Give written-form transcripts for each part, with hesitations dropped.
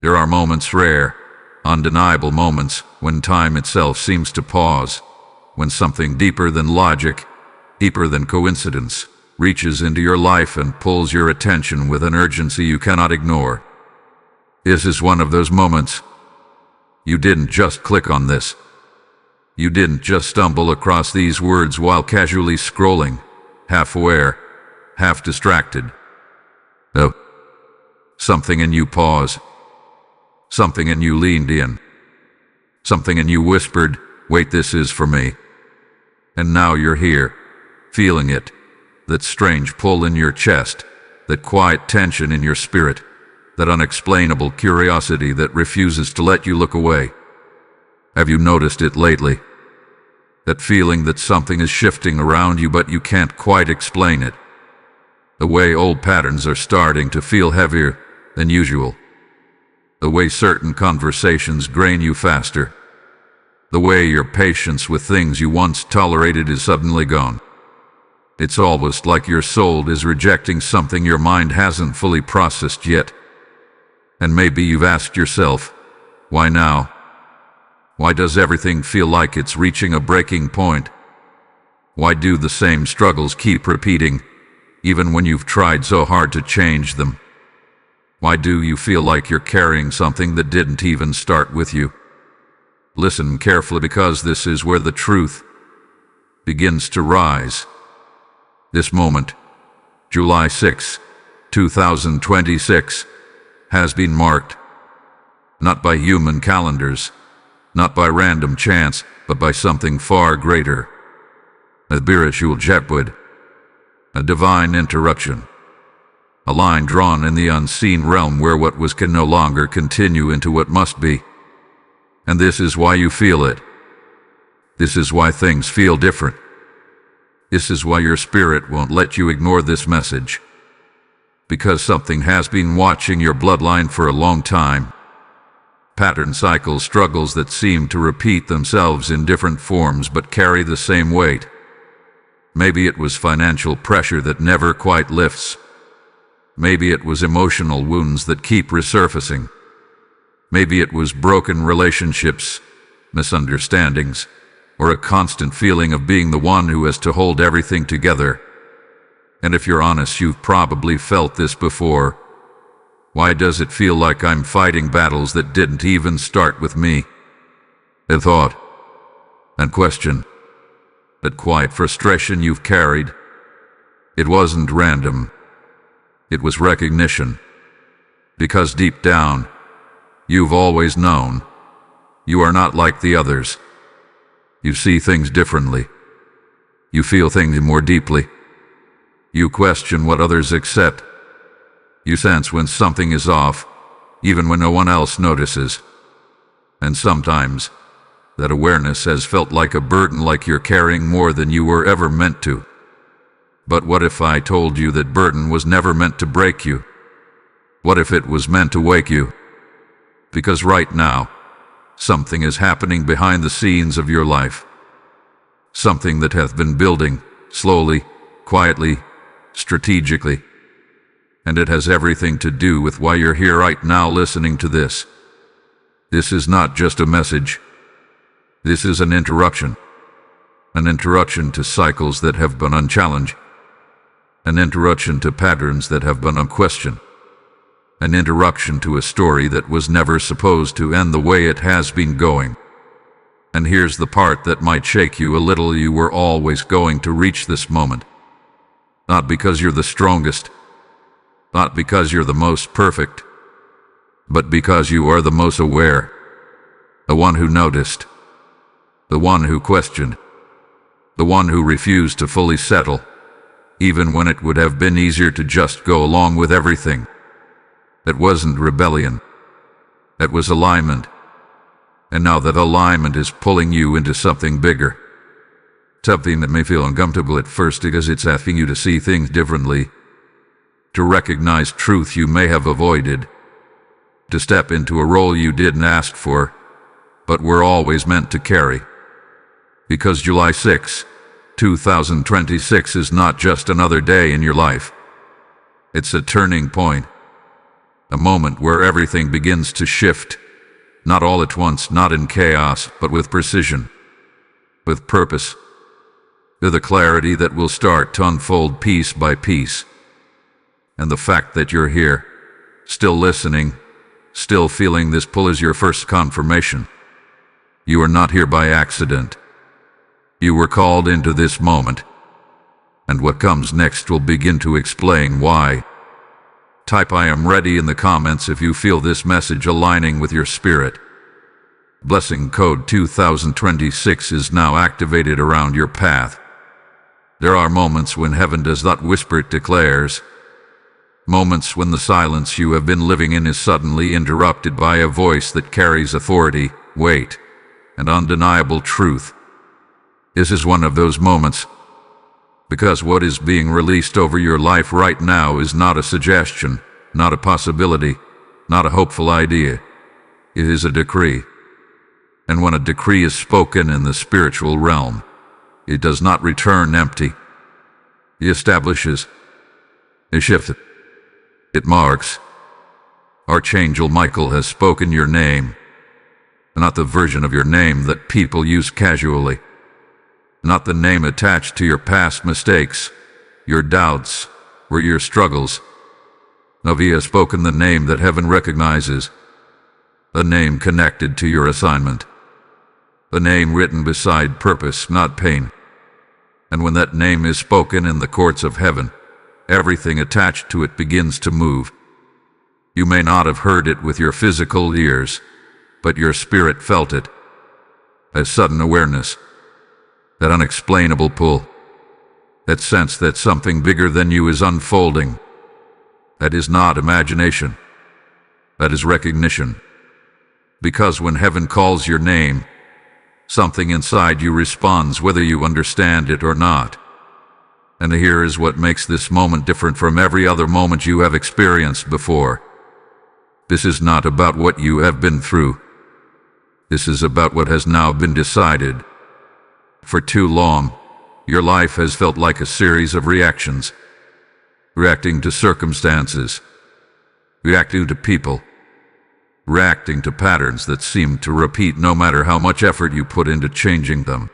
There are moments, rare, undeniable moments, when time itself seems to pause, when something deeper than logic, deeper than coincidence, reaches into your life and pulls your attention with an urgency you cannot ignore. This is one of those moments. You didn't just click on this. You didn't just stumble across these words while casually scrolling, half aware, half distracted. No. Something in you paused. Something in you leaned in. Something in you whispered, "Wait, this is for me." And now you're here, feeling it. That strange pull in your chest, that quiet tension in your spirit, that unexplainable curiosity that refuses to let you look away. Have you noticed it lately? That feeling that something is shifting around you but you can't quite explain it. The way old patterns are starting to feel heavier than usual. The way certain conversations drain you faster. The way your patience with things you once tolerated is suddenly gone. It's almost like your soul is rejecting something your mind hasn't fully processed yet. And maybe you've asked yourself, why now? Why does everything feel like it's reaching a breaking point? Why do the same struggles keep repeating, even when you've tried so hard to change them? Why do you feel like you're carrying something that didn't even start with you? Listen carefully, because this is where the truth begins to rise. This moment, July 6, 2026, has been marked, not by human calendars, not by random chance, but by something far greater. A spiritual jetwood, a divine interruption, a line drawn in the unseen realm where what was can no longer continue into what must be. And this is why you feel it. This is why things feel different. This is why your spirit won't let you ignore this message. Because something has been watching your bloodline for a long time. Pattern cycles, struggles that seem to repeat themselves in different forms but carry the same weight. Maybe it was financial pressure that never quite lifts. Maybe it was emotional wounds that keep resurfacing. Maybe it was broken relationships, misunderstandings, or a constant feeling of being the one who has to hold everything together. And if you're honest, you've probably felt this before. Why does it feel like I'm fighting battles that didn't even start with me? A thought and question, that quiet frustration you've carried. It wasn't random. It was recognition. Because deep down, you've always known you are not like the others. You see things differently. You feel things more deeply. You question what others accept. You sense when something is off, even when no one else notices. And sometimes, that awareness has felt like a burden, like you're carrying more than you were ever meant to. But what if I told you that burden was never meant to break you? What if it was meant to wake you? Because right now, something is happening behind the scenes of your life. Something that hath been building, slowly, quietly, strategically. And it has everything to do with why you're here right now listening to this. This is not just a message. This is an interruption. An interruption to cycles that have been unchallenged. An interruption to patterns that have been unquestioned. An interruption to a story that was never supposed to end the way it has been going. And here's the part that might shake you a little. You were always going to reach this moment. Not because you're the strongest, not because you're the most perfect, but because you are the most aware, the one who noticed, the one who questioned, the one who refused to fully settle, even when it would have been easier to just go along with everything. That wasn't rebellion. That was alignment. And now that alignment is pulling you into something bigger. Something that may feel uncomfortable at first because it's asking you to see things differently. To recognize truth you may have avoided. To step into a role you didn't ask for, but were always meant to carry. Because July 6, 2026 is not just another day in your life. It's a turning point. A moment where everything begins to shift, not all at once, not in chaos, but with precision, with purpose, with a clarity that will start to unfold piece by piece. And the fact that you're here, still listening, still feeling this pull is your first confirmation. You are not here by accident. You were called into this moment, and what comes next will begin to explain why. Type "I am ready" in the comments if you feel this message aligning with your spirit. Blessing code 2026 is now activated around your path. There are moments when heaven does not whisper, it declares. Moments when the silence you have been living in is suddenly interrupted by a voice that carries authority, weight, and undeniable truth. This is one of those moments, because what is being released over your life right now is not a suggestion, not a possibility, not a hopeful idea. It is a decree. And when a decree is spoken in the spiritual realm, it does not return empty. It establishes, it shifts, it marks. Archangel Michael has spoken your name, not the version of your name that people use casually. Not the name attached to your past mistakes, your doubts, or your struggles. No, he has spoken the name that heaven recognizes, a name connected to your assignment, a name written beside purpose, not pain. And when that name is spoken in the courts of heaven, everything attached to it begins to move. You may not have heard it with your physical ears, but your spirit felt it. A sudden awareness, that unexplainable pull, that sense that something bigger than you is unfolding. That is not imagination. That is recognition. Because when heaven calls your name, something inside you responds whether you understand it or not. And here is what makes this moment different from every other moment you have experienced before. This is not about what you have been through. This is about what has now been decided. For too long, your life has felt like a series of reactions. Reacting to circumstances, reacting to people, reacting to patterns that seem to repeat no matter how much effort you put into changing them.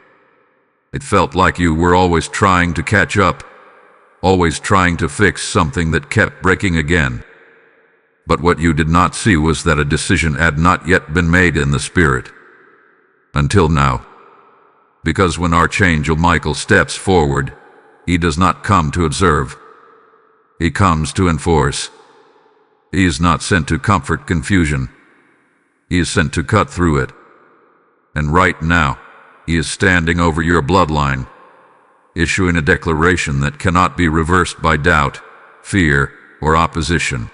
It felt like you were always trying to catch up, always trying to fix something that kept breaking again. But what you did not see was that a decision had not yet been made in the spirit. Until now. Because when Archangel Michael steps forward, he does not come to observe. He comes to enforce. He is not sent to comfort confusion. He is sent to cut through it. And right now, he is standing over your bloodline, issuing a declaration that cannot be reversed by doubt, fear, or opposition.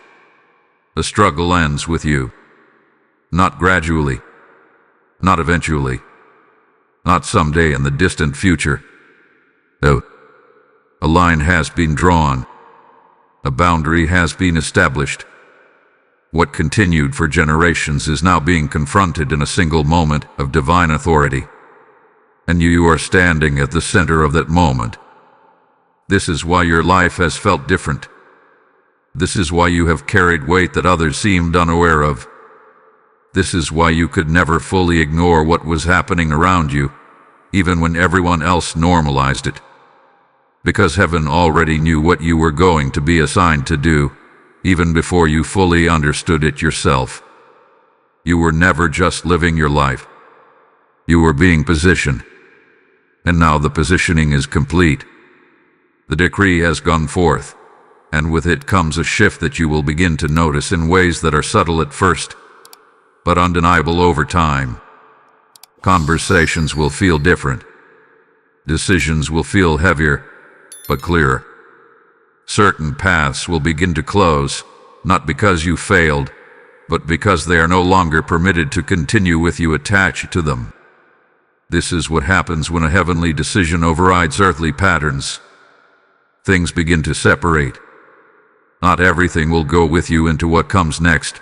The struggle ends with you. Not gradually. Not eventually. Not someday in the distant future. No. A line has been drawn. A boundary has been established. What continued for generations is now being confronted in a single moment of divine authority. And you are standing at the center of that moment. This is why your life has felt different. This is why you have carried weight that others seemed unaware of. This is why you could never fully ignore what was happening around you, even when everyone else normalized it. Because heaven already knew what you were going to be assigned to do, even before you fully understood it yourself. You were never just living your life. You were being positioned. And now the positioning is complete. The decree has gone forth, and with it comes a shift that you will begin to notice in ways that are subtle at first, but undeniable over time. Conversations will feel different. Decisions will feel heavier, but clearer. Certain paths will begin to close, not because you failed, but because they are no longer permitted to continue with you attached to them. This is what happens when a heavenly decision overrides earthly patterns. Things begin to separate. Not everything will go with you into what comes next.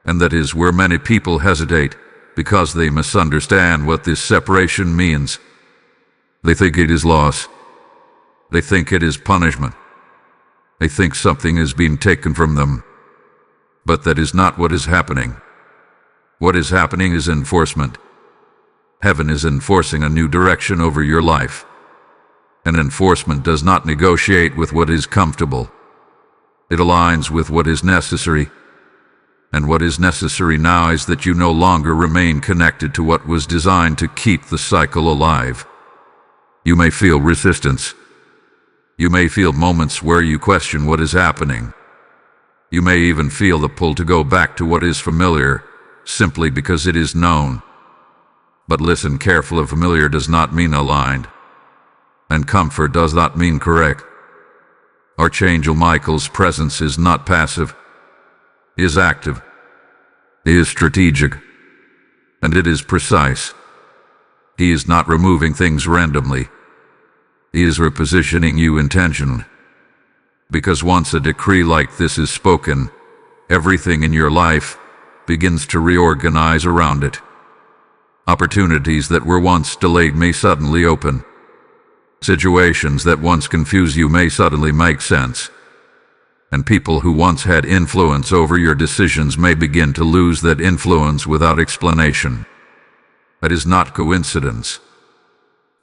And that is where many people hesitate, because they misunderstand what this separation means. They think it is loss. They think it is punishment. They think something is being taken from them. But that is not what is happening. What is happening is enforcement. Heaven is enforcing a new direction over your life. And enforcement does not negotiate with what is comfortable. It aligns with what is necessary. And what is necessary now is that you no longer remain connected to what was designed to keep the cycle alive. You may feel resistance. You may feel moments where you question what is happening. You may even feel the pull to go back to what is familiar, simply because it is known. But listen carefully, familiar does not mean aligned. And comfort does not mean correct. Archangel Michael's presence is not passive. He is active. He is strategic. And it is precise. He is not removing things randomly. He is repositioning you intentionally. Because once a decree like this is spoken, everything in your life begins to reorganize around it. Opportunities that were once delayed may suddenly open. Situations that once confused you may suddenly make sense. And people who once had influence over your decisions may begin to lose that influence without explanation. That is not coincidence.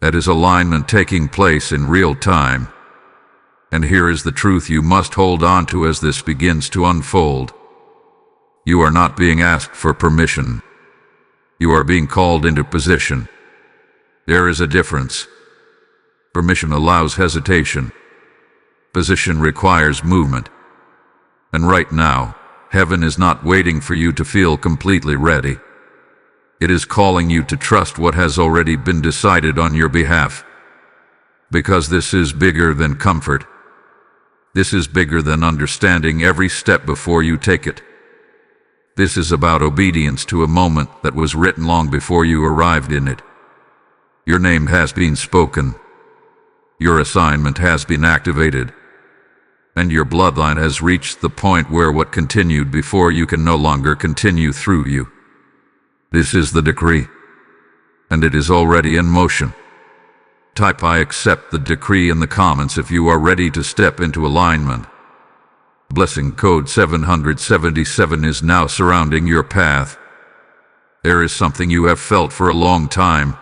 That is alignment taking place in real time. And here is the truth you must hold on to as this begins to unfold. You are not being asked for permission. You are being called into position. There is a difference. Permission allows hesitation. Position requires movement. And right now, heaven is not waiting for you to feel completely ready. It is calling you to trust what has already been decided on your behalf. Because this is bigger than comfort. This is bigger than understanding every step before you take it. This is about obedience to a moment that was written long before you arrived in it. Your name has been spoken. Your assignment has been activated. And your bloodline has reached the point where what continued before you can no longer continue through you. This is the decree. And it is already in motion. Type "I accept the decree" in the comments if you are ready to step into alignment. Blessing code 777 is now surrounding your path. There is something you have felt for a long time,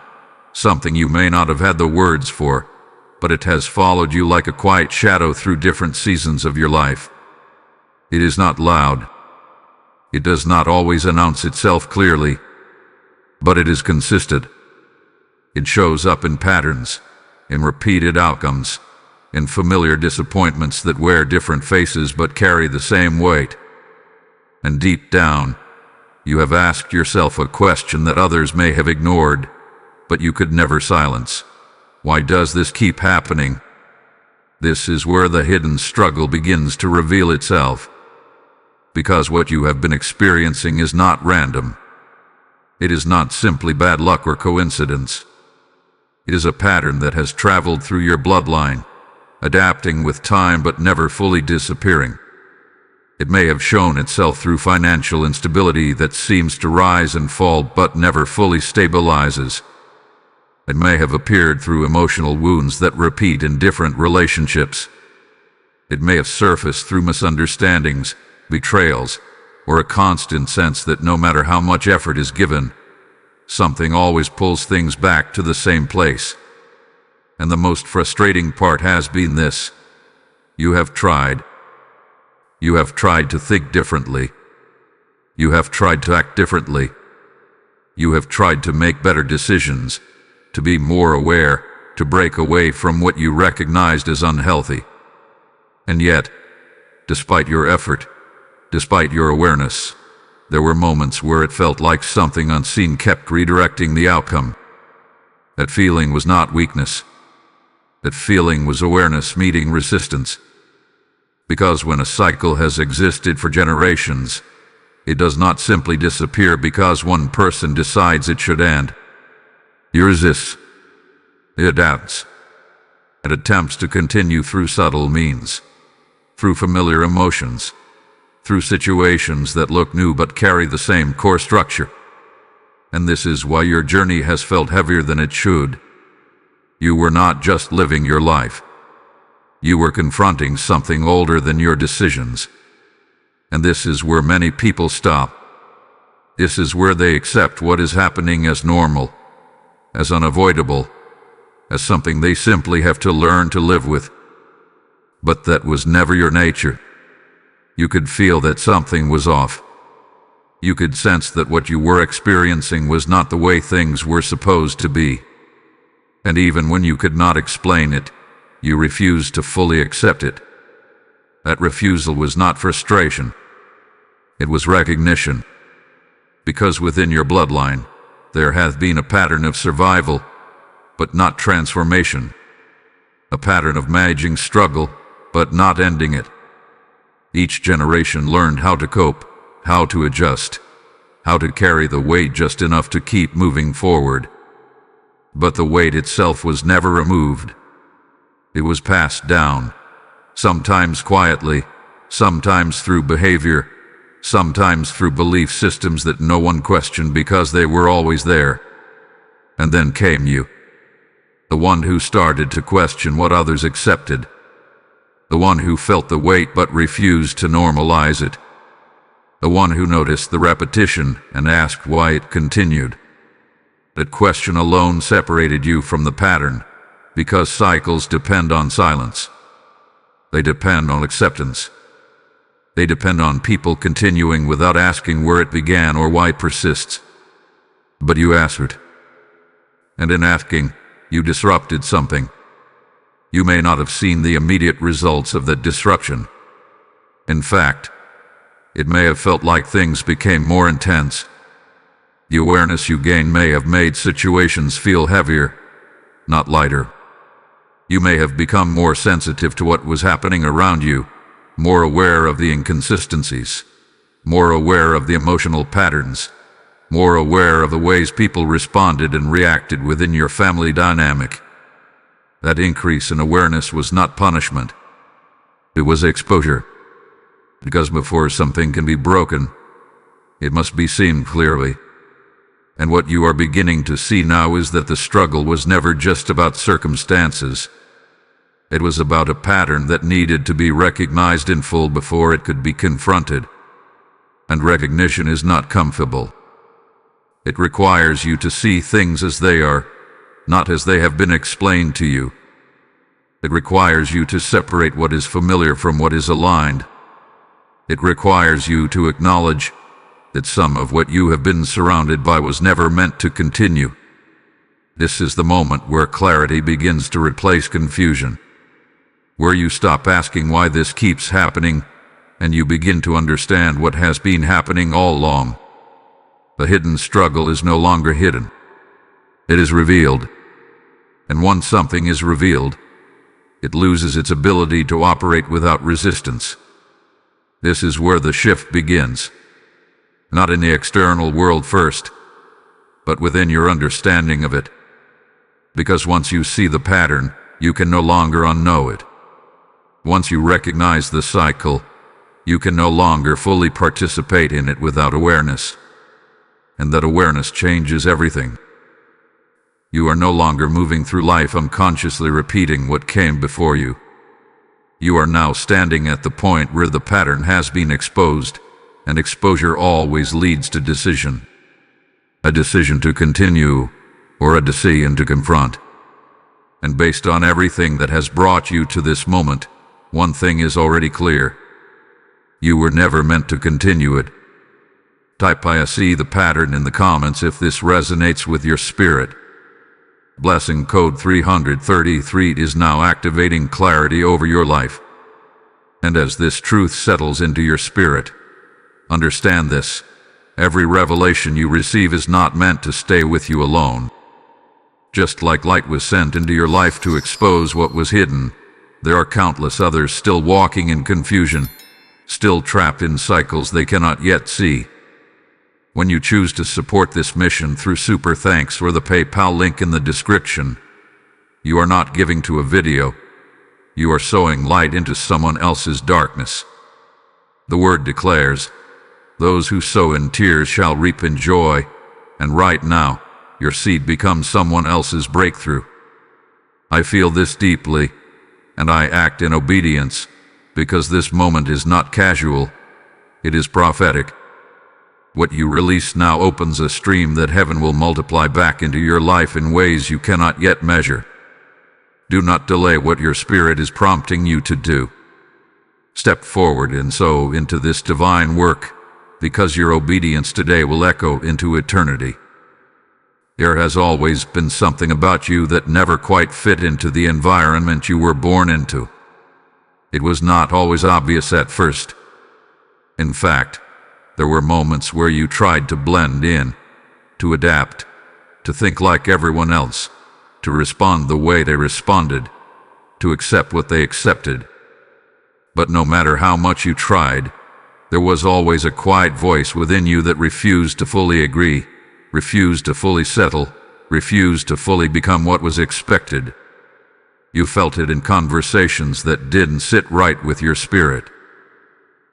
something you may not have had the words for, but it has followed you like a quiet shadow through different seasons of your life. It is not loud. It does not always announce itself clearly, but it is consistent. It shows up in patterns, in repeated outcomes, in familiar disappointments that wear different faces but carry the same weight. And deep down, you have asked yourself a question that others may have ignored, but you could never silence. Why does this keep happening? This is where the hidden struggle begins to reveal itself. Because what you have been experiencing is not random. It is not simply bad luck or coincidence. It is a pattern that has traveled through your bloodline, adapting with time but never fully disappearing. It may have shown itself through financial instability that seems to rise and fall but never fully stabilizes. It may have appeared through emotional wounds that repeat in different relationships. It may have surfaced through misunderstandings, betrayals, or a constant sense that no matter how much effort is given, something always pulls things back to the same place. And the most frustrating part has been this. You have tried. You have tried to think differently. You have tried to act differently. You have tried to make better decisions, to be more aware, to break away from what you recognized as unhealthy. And yet, despite your effort, despite your awareness, there were moments where it felt like something unseen kept redirecting the outcome. That feeling was not weakness. That feeling was awareness meeting resistance. Because when a cycle has existed for generations, it does not simply disappear because one person decides it should end. It resists. It adapts. It attempts to continue through subtle means, through familiar emotions, through situations that look new but carry the same core structure. And this is why your journey has felt heavier than it should. You were not just living your life. You were confronting something older than your decisions. And this is where many people stop. This is where they accept what is happening as normal, as unavoidable, as something they simply have to learn to live with. But that was never your nature. You could feel that something was off. You could sense that what you were experiencing was not the way things were supposed to be. And even when you could not explain it, you refused to fully accept it. That refusal was not frustration. It was recognition. Because within your bloodline, there hath been a pattern of survival, but not transformation. A pattern of managing struggle, but not ending it. Each generation learned how to cope, how to adjust, how to carry the weight just enough to keep moving forward. But the weight itself was never removed. It was passed down, sometimes quietly, sometimes through behavior, sometimes through belief systems that no one questioned because they were always there. And then came you, the one who started to question what others accepted, the one who felt the weight but refused to normalize it, the one who noticed the repetition and asked why it continued. That question alone separated you from the pattern, because cycles depend on silence. They depend on acceptance. They depend on people continuing without asking where it began or why it persists. But you answered. And in asking, you disrupted something. You may not have seen the immediate results of that disruption. In fact, it may have felt like things became more intense. The awareness you gained may have made situations feel heavier, not lighter. You may have become more sensitive to what was happening around you, more aware of the inconsistencies, more aware of the emotional patterns, more aware of the ways people responded and reacted within your family dynamic. That increase in awareness was not punishment. It was exposure. Because before something can be broken, it must be seen clearly. And what you are beginning to see now is that the struggle was never just about circumstances. It was about a pattern that needed to be recognized in full before it could be confronted. And recognition is not comfortable. It requires you to see things as they are, not as they have been explained to you. It requires you to separate what is familiar from what is aligned. It requires you to acknowledge that some of what you have been surrounded by was never meant to continue. This is the moment where clarity begins to replace confusion, where you stop asking why this keeps happening, and you begin to understand what has been happening all along. The hidden struggle is no longer hidden. It is revealed. And once something is revealed, it loses its ability to operate without resistance. This is where the shift begins. Not in the external world first, but within your understanding of it. Because once you see the pattern, you can no longer unknow it. Once you recognize the cycle, you can no longer fully participate in it without awareness. And that awareness changes everything. You are no longer moving through life unconsciously repeating what came before you. You are now standing at the point where the pattern has been exposed, and exposure always leads to decision. A decision to continue, or a decision to confront. And based on everything that has brought you to this moment, one thing is already clear. You were never meant to continue it. Type I see the pattern in the comments if this resonates with your spirit. Blessing code 333 is now activating clarity over your life. And as this truth settles into your spirit, understand this: every revelation you receive is not meant to stay with you alone. Just like light was sent into your life to expose what was hidden, there are countless others still walking in confusion, still trapped in cycles they cannot yet see. When you choose to support this mission through Super Thanks or the PayPal link in the description, you are not giving to a video. You are sowing light into someone else's darkness. The word declares, "Those who sow in tears shall reap in joy," and right now, your seed becomes someone else's breakthrough. I feel this deeply, and I act in obedience, because this moment is not casual. It is prophetic. What you release now opens a stream that heaven will multiply back into your life in ways you cannot yet measure. Do not delay what your spirit is prompting you to do. Step forward and sow into this divine work, because your obedience today will echo into eternity. There has always been something about you that never quite fit into the environment you were born into. It was not always obvious at first. In fact, there were moments where you tried to blend in, to adapt, to think like everyone else, to respond the way they responded, to accept what they accepted. But no matter how much you tried, there was always a quiet voice within you that refused to fully agree, refused to fully settle, refused to fully become what was expected. You felt it in conversations that didn't sit right with your spirit.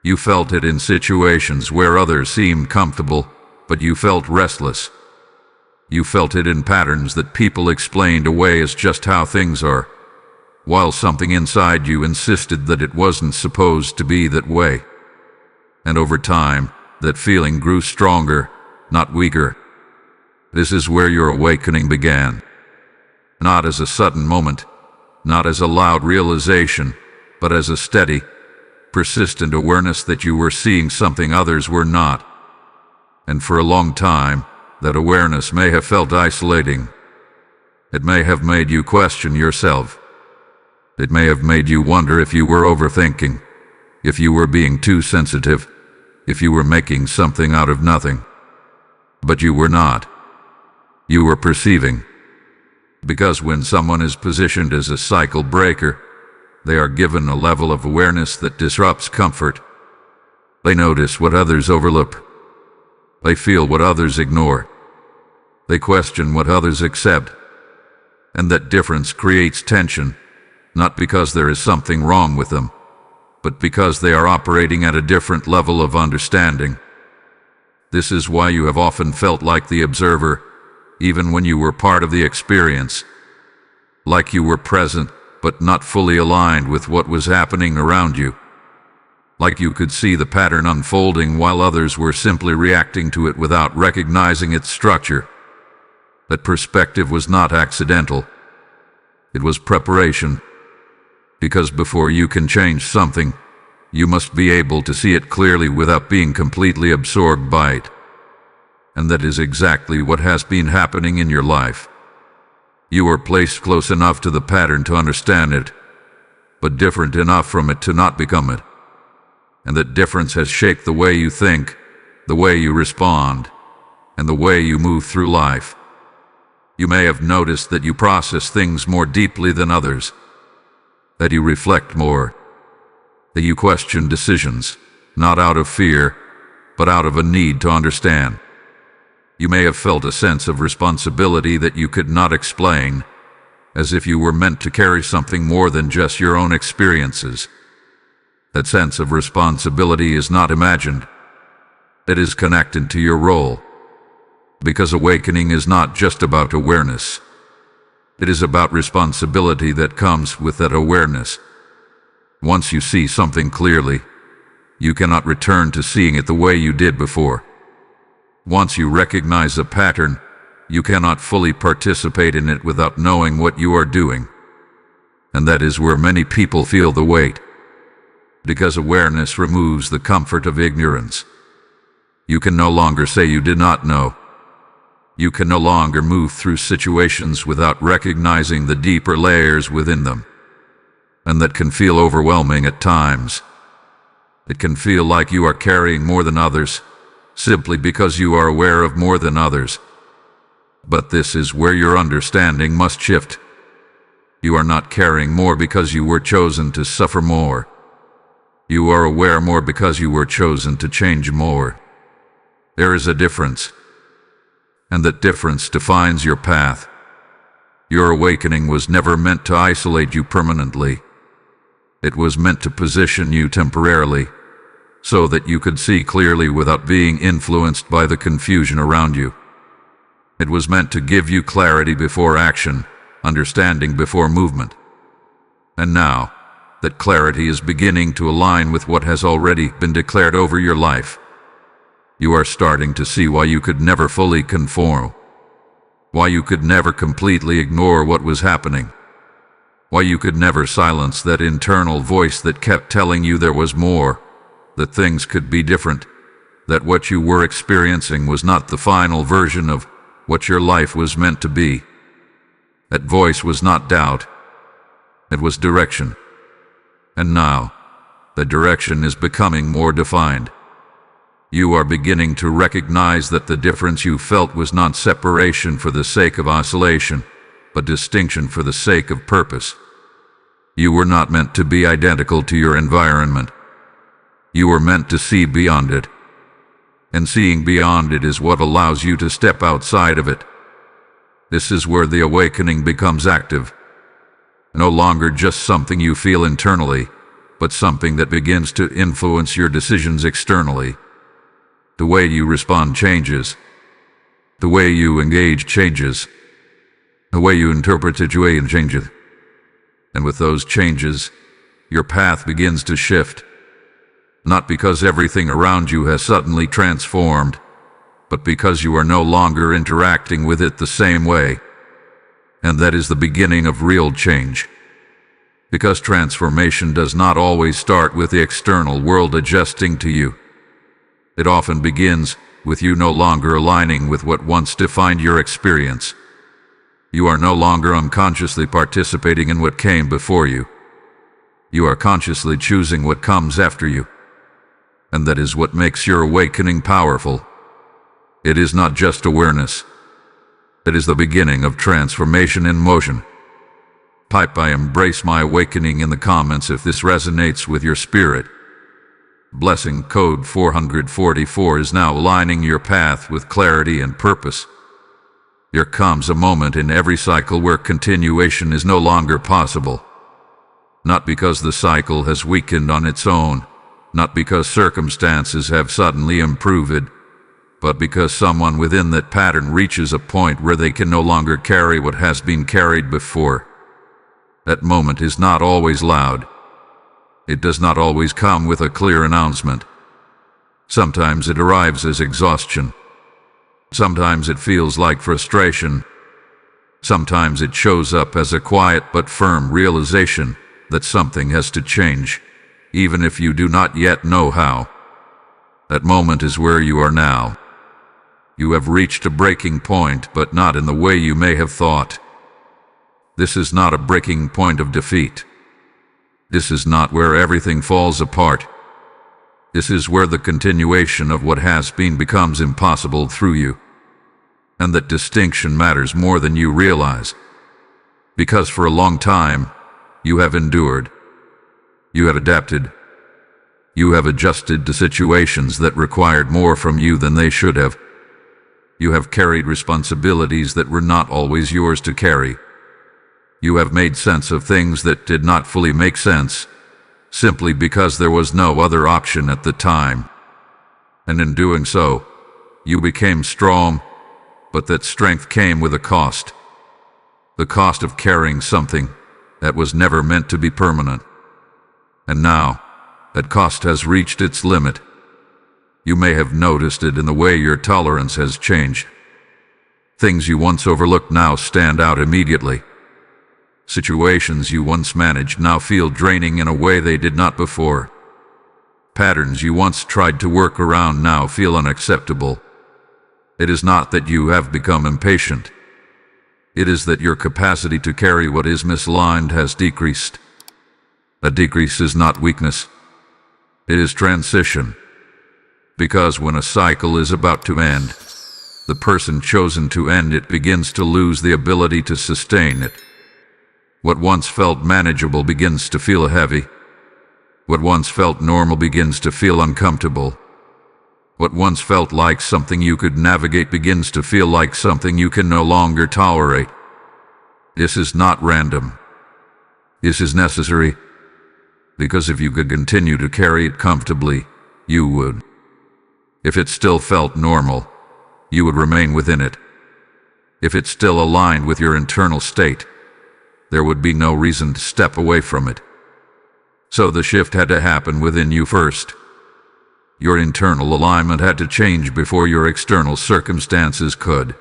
You felt it in situations where others seemed comfortable, but you felt restless. You felt it in patterns that people explained away as just how things are, while something inside you insisted that it wasn't supposed to be that way. And over time, that feeling grew stronger, not weaker. This is where your awakening began. Not as a sudden moment, not as a loud realization, but as a steady, persistent awareness that you were seeing something others were not. And for a long time, that awareness may have felt isolating. It may have made you question yourself. It may have made you wonder if you were overthinking, if you were being too sensitive, if you were making something out of nothing. But you were not. You were perceiving. Because when someone is positioned as a cycle breaker, they are given a level of awareness that disrupts comfort. They notice what others overlook. They feel what others ignore. They question what others accept. And that difference creates tension, not because there is something wrong with them, but because they are operating at a different level of understanding. This is why you have often felt like the observer, even when you were part of the experience. Like you were present, but not fully aligned with what was happening around you. Like you could see the pattern unfolding while others were simply reacting to it without recognizing its structure. That perspective was not accidental. It was preparation. Because before you can change something, you must be able to see it clearly without being completely absorbed by it. And that is exactly what has been happening in your life. You are placed close enough to the pattern to understand it, but different enough from it to not become it. And that difference has shaped the way you think, the way you respond, and the way you move through life. You may have noticed that you process things more deeply than others, that you reflect more, that you question decisions, not out of fear, but out of a need to understand. You may have felt a sense of responsibility that you could not explain, as if you were meant to carry something more than just your own experiences. That sense of responsibility is not imagined. It is connected to your role. Because awakening is not just about awareness. It is about responsibility that comes with that awareness. Once you see something clearly, you cannot return to seeing it the way you did before. Once you recognize a pattern, you cannot fully participate in it without knowing what you are doing. And that is where many people feel the weight. Because awareness removes the comfort of ignorance. You can no longer say you did not know. You can no longer move through situations without recognizing the deeper layers within them. And that can feel overwhelming at times. It can feel like you are carrying more than others, simply because you are aware of more than others. But this is where your understanding must shift. You are not carrying more because you were chosen to suffer more. You are aware more because you were chosen to change more. There is a difference. And that difference defines your path. Your awakening was never meant to isolate you permanently. It was meant to position you temporarily, so that you could see clearly without being influenced by the confusion around you. It was meant to give you clarity before action, understanding before movement. And now, that clarity is beginning to align with what has already been declared over your life. You are starting to see why you could never fully conform, why you could never completely ignore what was happening, why you could never silence that internal voice that kept telling you there was more, that things could be different, that what you were experiencing was not the final version of what your life was meant to be. That voice was not doubt, it was direction. And now, the direction is becoming more defined. You are beginning to recognize that the difference you felt was not separation for the sake of isolation, but distinction for the sake of purpose. You were not meant to be identical to your environment. You were meant to see beyond it. And seeing beyond it is what allows you to step outside of it. This is where the awakening becomes active. No longer just something you feel internally, but something that begins to influence your decisions externally. The way you respond changes. The way you engage changes. The way you interpret situation changes. And with those changes, your path begins to shift. Not because everything around you has suddenly transformed, but because you are no longer interacting with it the same way. And that is the beginning of real change. Because transformation does not always start with the external world adjusting to you. It often begins with you no longer aligning with what once defined your experience. You are no longer unconsciously participating in what came before you. You are consciously choosing what comes after you. And that is what makes your awakening powerful. It is not just awareness. It is the beginning of transformation in motion. Type "I embrace my awakening" in the comments if this resonates with your spirit. Blessing code 444 is now aligning your path with clarity and purpose. There comes a moment in every cycle where continuation is no longer possible. Not because the cycle has weakened on its own, not because circumstances have suddenly improved, but because someone within that pattern reaches a point where they can no longer carry what has been carried before. That moment is not always loud. It does not always come with a clear announcement. Sometimes it arrives as exhaustion. Sometimes it feels like frustration. Sometimes it shows up as a quiet but firm realization that something has to change, even if you do not yet know how. That moment is where you are now. You have reached a breaking point, but not in the way you may have thought. This is not a breaking point of defeat. This is not where everything falls apart. This is where the continuation of what has been becomes impossible through you. And that distinction matters more than you realize. Because for a long time, you have endured. You have adapted. You have adjusted to situations that required more from you than they should have. You have carried responsibilities that were not always yours to carry. You have made sense of things that did not fully make sense, simply because there was no other option at the time. And in doing so, you became strong, but that strength came with a cost. The cost of carrying something that was never meant to be permanent. And now, that cost has reached its limit. You may have noticed it in the way your tolerance has changed. Things you once overlooked now stand out immediately. Situations you once managed now feel draining in a way they did not before. Patterns you once tried to work around now feel unacceptable. It is not that you have become impatient. It is that your capacity to carry what is misaligned has decreased. A decrease is not weakness. It is transition. Because when a cycle is about to end, the person chosen to end it begins to lose the ability to sustain it. What once felt manageable begins to feel heavy. What once felt normal begins to feel uncomfortable. What once felt like something you could navigate begins to feel like something you can no longer tolerate. This is not random. This is necessary. Because if you could continue to carry it comfortably, you would. If it still felt normal, you would remain within it. If it still aligned with your internal state, there would be no reason to step away from it. So the shift had to happen within you first. Your internal alignment had to change before your external circumstances could.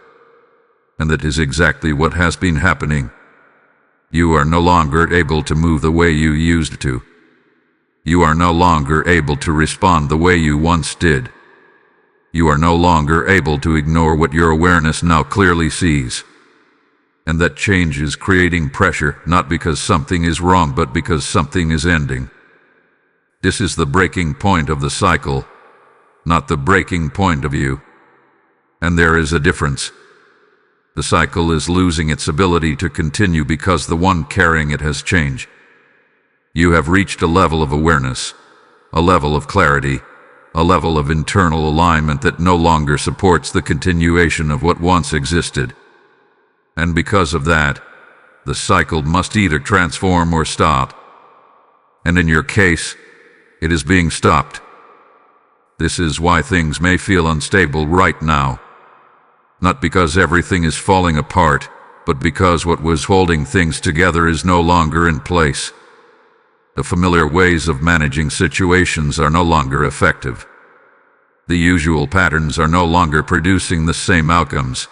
And that is exactly what has been happening. You are no longer able to move the way you used to. You are no longer able to respond the way you once did. You are no longer able to ignore what your awareness now clearly sees. And that change is creating pressure, not because something is wrong, but because something is ending. This is the breaking point of the cycle, not the breaking point of you. And there is a difference. The cycle is losing its ability to continue because the one carrying it has changed. You have reached a level of awareness, a level of clarity, a level of internal alignment that no longer supports the continuation of what once existed. And because of that, the cycle must either transform or stop. And in your case, it is being stopped. This is why things may feel unstable right now. Not because everything is falling apart, but because what was holding things together is no longer in place. The familiar ways of managing situations are no longer effective. The usual patterns are no longer producing the same outcomes.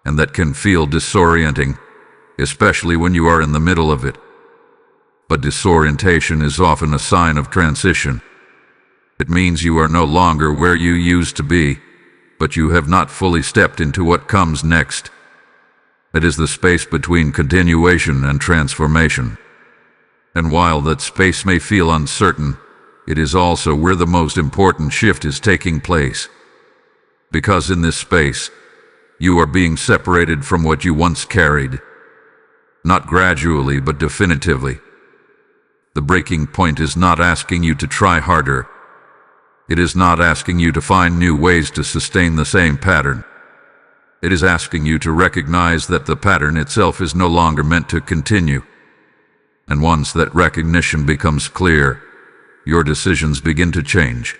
And that can feel disorienting, especially when you are in the middle of it. But disorientation is often a sign of transition. It means you are no longer where you used to be, but you have not fully stepped into what comes next. It is the space between continuation and transformation. And while that space may feel uncertain, it is also where the most important shift is taking place. Because in this space, you are being separated from what you once carried. Not gradually, but definitively. The breaking point is not asking you to try harder. It is not asking you to find new ways to sustain the same pattern. It is asking you to recognize that the pattern itself is no longer meant to continue. And once that recognition becomes clear, your decisions begin to change.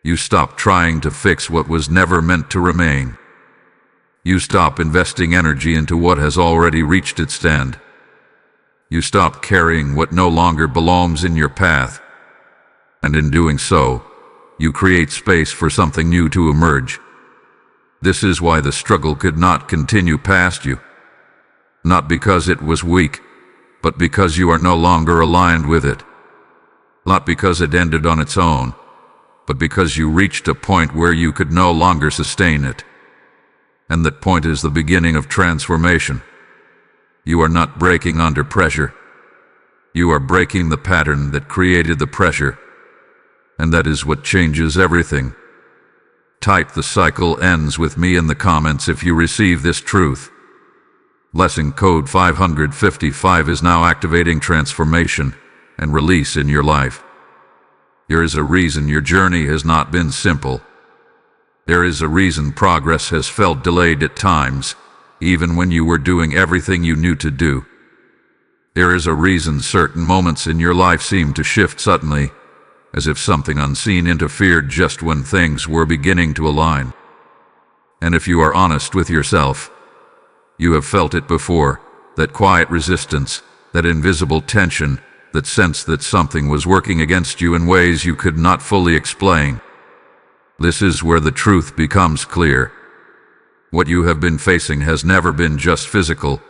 You stop trying to fix what was never meant to remain. You stop investing energy into what has already reached its end. You stop carrying what no longer belongs in your path. And in doing so, you create space for something new to emerge. This is why the struggle could not continue past you. Not because it was weak, but because you are no longer aligned with it. Not because it ended on its own, but because you reached a point where you could no longer sustain it. And that point is the beginning of transformation. You are not breaking under pressure. You are breaking the pattern that created the pressure. And that is what changes everything. Type "the cycle ends with me" in the comments if you receive this truth. Blessing code 555 is now activating transformation and release in your life. There is a reason your journey has not been simple. There is a reason progress has felt delayed at times, even when you were doing everything you knew to do. There is a reason certain moments in your life seem to shift suddenly, as if something unseen interfered just when things were beginning to align. And if you are honest with yourself, you have felt it before, that quiet resistance, that invisible tension, that sense that something was working against you in ways you could not fully explain. This is where the truth becomes clear. What you have been facing has never been just physical,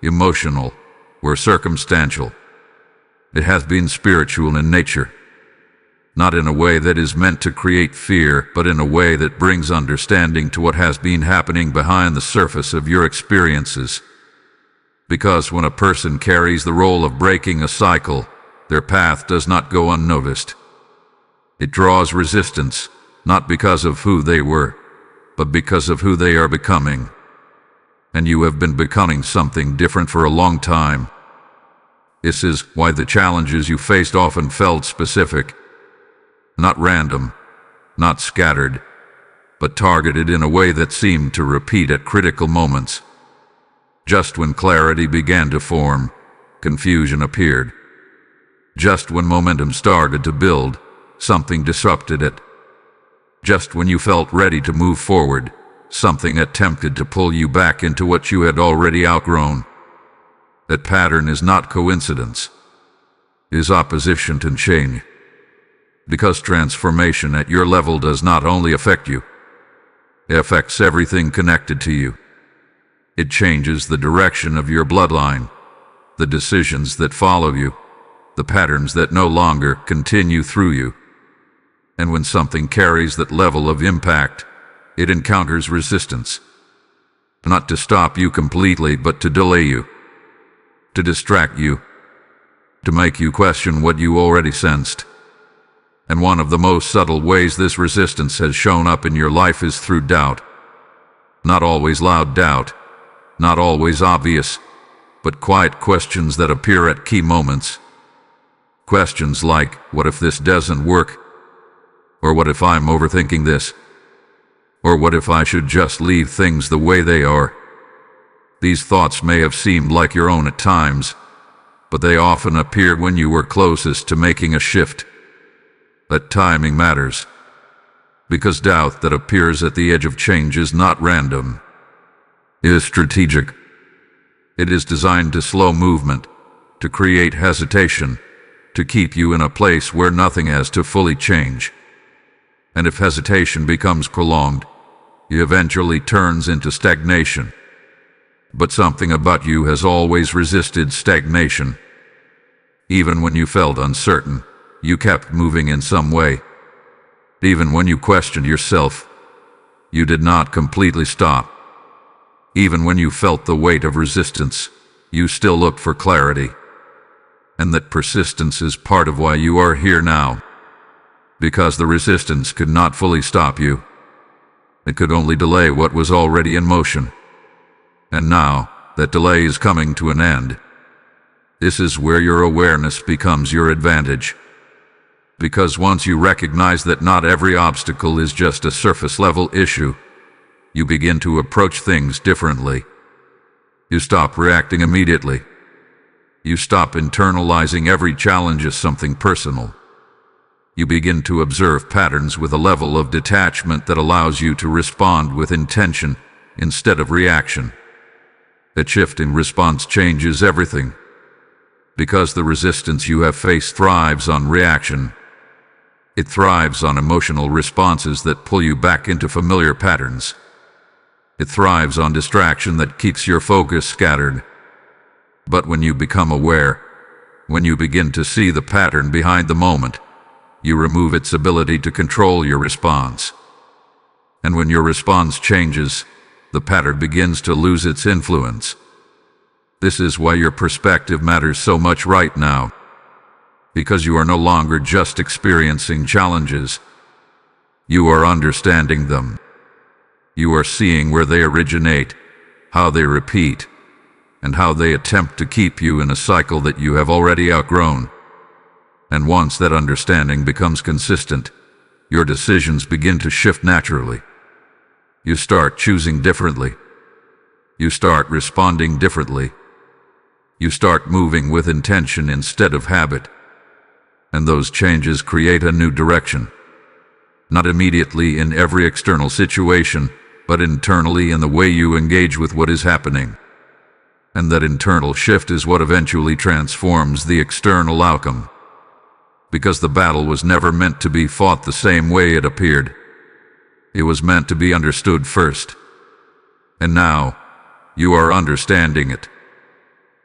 emotional, or circumstantial. It has been spiritual in nature. Not in a way that is meant to create fear, but in a way that brings understanding to what has been happening behind the surface of your experiences. Because when a person carries the role of breaking a cycle, their path does not go unnoticed. It draws resistance, not because of who they were, but because of who they are becoming. And you have been becoming something different for a long time. This is why the challenges you faced often felt specific. Not random, not scattered, but targeted in a way that seemed to repeat at critical moments. Just when clarity began to form, confusion appeared. Just when momentum started to build, something disrupted it. Just when you felt ready to move forward, something attempted to pull you back into what you had already outgrown. That pattern is not coincidence. is opposition to change. Because transformation at your level does not only affect you, it affects everything connected to you. It changes the direction of your bloodline, the decisions that follow you, the patterns that no longer continue through you. And when something carries that level of impact, it encounters resistance. Not to stop you completely, but to delay you, to distract you, to make you question what you already sensed. And one of the most subtle ways this resistance has shown up in your life is through doubt. Not always loud doubt, not always obvious, but quiet questions that appear at key moments. Questions like, what if this doesn't work? Or what if I'm overthinking this? Or what if I should just leave things the way they are? These thoughts may have seemed like your own at times, but they often appeared when you were closest to making a shift. That timing matters, because doubt that appears at the edge of change is not random. It is strategic. It is designed to slow movement, to create hesitation, to keep you in a place where nothing has to fully change. And if hesitation becomes prolonged, it eventually turns into stagnation. But something about you has always resisted stagnation. Even when you felt uncertain, you kept moving in some way. Even when you questioned yourself, you did not completely stop. Even when you felt the weight of resistance, you still looked for clarity. And that persistence is part of why you are here now. Because the resistance could not fully stop you. It could only delay what was already in motion. And now, that delay is coming to an end. This is where your awareness becomes your advantage. Because once you recognize that not every obstacle is just a surface-level issue, you begin to approach things differently. You stop reacting immediately. You stop internalizing every challenge as something personal. You begin to observe patterns with a level of detachment that allows you to respond with intention instead of reaction. That shift in response changes everything. Because the resistance you have faced thrives on reaction. It thrives on emotional responses that pull you back into familiar patterns. It thrives on distraction that keeps your focus scattered. But when you become aware, when you begin to see the pattern behind the moment, you remove its ability to control your response. And when your response changes, the pattern begins to lose its influence. This is why your perspective matters so much right now. Because you are no longer just experiencing challenges. You are understanding them. You are seeing where they originate, how they repeat, and how they attempt to keep you in a cycle that you have already outgrown. And once that understanding becomes consistent, your decisions begin to shift naturally. You start choosing differently. You start responding differently. You start moving with intention instead of habit. And those changes create a new direction. Not immediately in every external situation, but internally in the way you engage with what is happening. And that internal shift is what eventually transforms the external outcome. Because the battle was never meant to be fought the same way it appeared. It was meant to be understood first. And now, you are understanding it.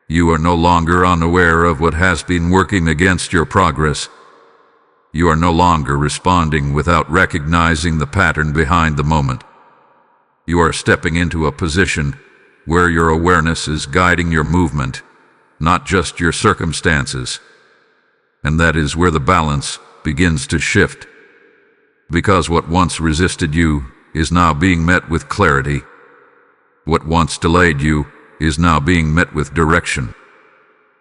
You are no longer unaware of what has been working against your progress. You are no longer responding without recognizing the pattern behind the moment. You are stepping into a position where your awareness is guiding your movement, not just your circumstances. And that is where the balance begins to shift. Because what once resisted you is now being met with clarity. What once delayed you is now being met with direction.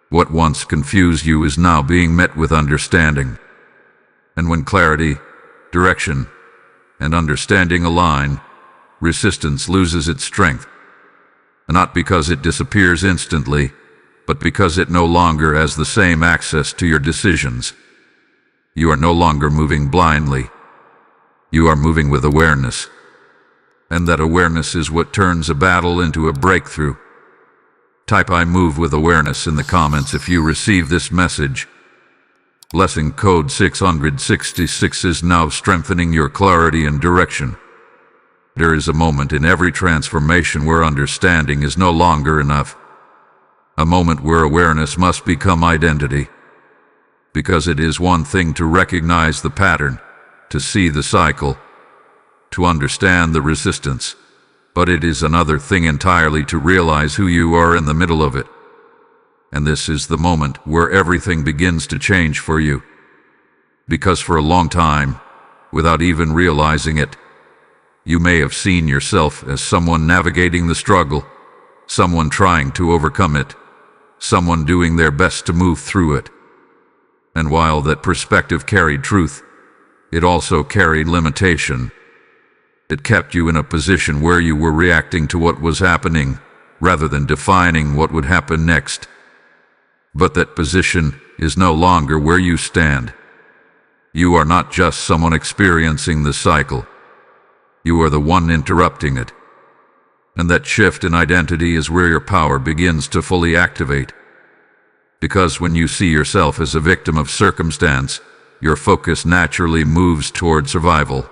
What once confused you is now being met with understanding. And when clarity, direction, and understanding align, resistance loses its strength. Not because it disappears instantly, but because it no longer has the same access to your decisions. You are no longer moving blindly. You are moving with awareness. And that awareness is what turns a battle into a breakthrough. Type "I move with awareness" in the comments if you receive this message. Blessing code 666 is now strengthening your clarity and direction. There is a moment in every transformation where understanding is no longer enough. A moment where awareness must become identity. Because it is one thing to recognize the pattern, to see the cycle, to understand the resistance, but it is another thing entirely to realize who you are in the middle of it. And this is the moment where everything begins to change for you. Because for a long time, without even realizing it, you may have seen yourself as someone navigating the struggle, someone trying to overcome it, someone doing their best to move through it. And while that perspective carried truth, it also carried limitation. It kept you in a position where you were reacting to what was happening, rather than defining what would happen next. But that position is no longer where you stand. You are not just someone experiencing the cycle. You are the one interrupting it. And that shift in identity is where your power begins to fully activate. Because when you see yourself as a victim of circumstance, your focus naturally moves toward survival.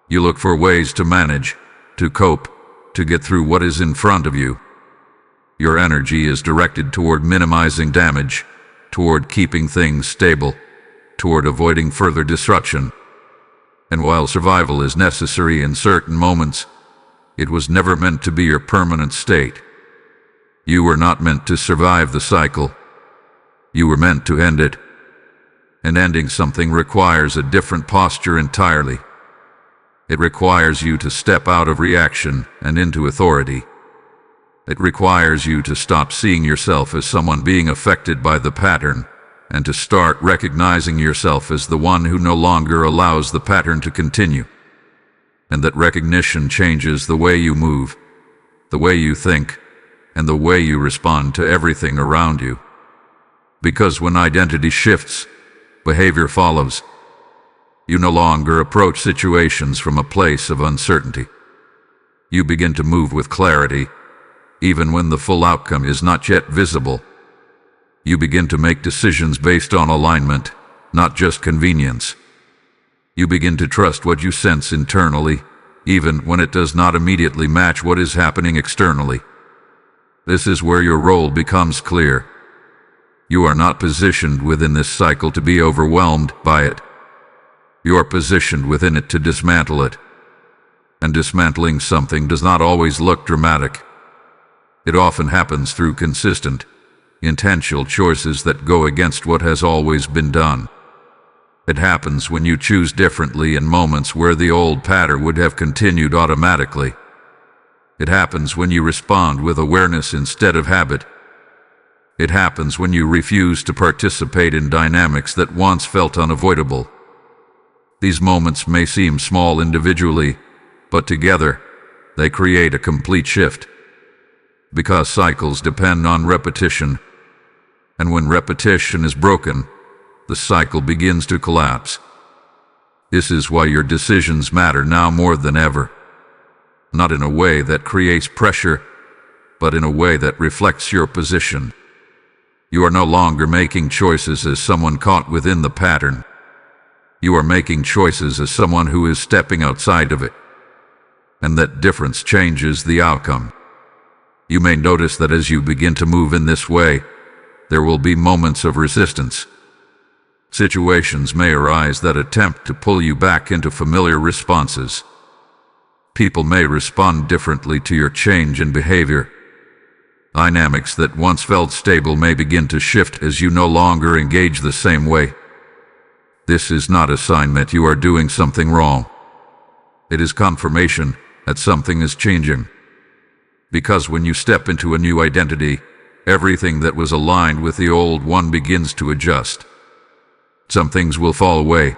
You look for ways to manage, to cope, to get through what is in front of you. Your energy is directed toward minimizing damage, toward keeping things stable, toward avoiding further disruption. And while survival is necessary in certain moments, it was never meant to be your permanent state. You were not meant to survive the cycle. You were meant to end it. And ending something requires a different posture entirely. It requires you to step out of reaction and into authority. It requires you to stop seeing yourself as someone being affected by the pattern, and to start recognizing yourself as the one who no longer allows the pattern to continue. And that recognition changes the way you move, the way you think, and the way you respond to everything around you. Because when identity shifts, behavior follows. You no longer approach situations from a place of uncertainty. You begin to move with clarity, even when the full outcome is not yet visible. You begin to make decisions based on alignment, not just convenience. You begin to trust what you sense internally, even when it does not immediately match what is happening externally. This is where your role becomes clear. You are not positioned within this cycle to be overwhelmed by it. You are positioned within it to dismantle it. And dismantling something does not always look dramatic. It often happens through consistent, intentional choices that go against what has always been done. It happens when you choose differently in moments where the old pattern would have continued automatically. It happens when you respond with awareness instead of habit. It happens when you refuse to participate in dynamics that once felt unavoidable. These moments may seem small individually, but together, they create a complete shift. Because cycles depend on repetition, and when repetition is broken, the cycle begins to collapse. This is why your decisions matter now more than ever. Not in a way that creates pressure, but in a way that reflects your position. You are no longer making choices as someone caught within the pattern. You are making choices as someone who is stepping outside of it. And that difference changes the outcome. You may notice that as you begin to move in this way, there will be moments of resistance. Situations may arise that attempt to pull you back into familiar responses. People may respond differently to your change in behavior. Dynamics that once felt stable may begin to shift as you no longer engage the same way. This is not a sign that you are doing something wrong. It is confirmation that something is changing. Because when you step into a new identity, everything that was aligned with the old one begins to adjust. Some things will fall away.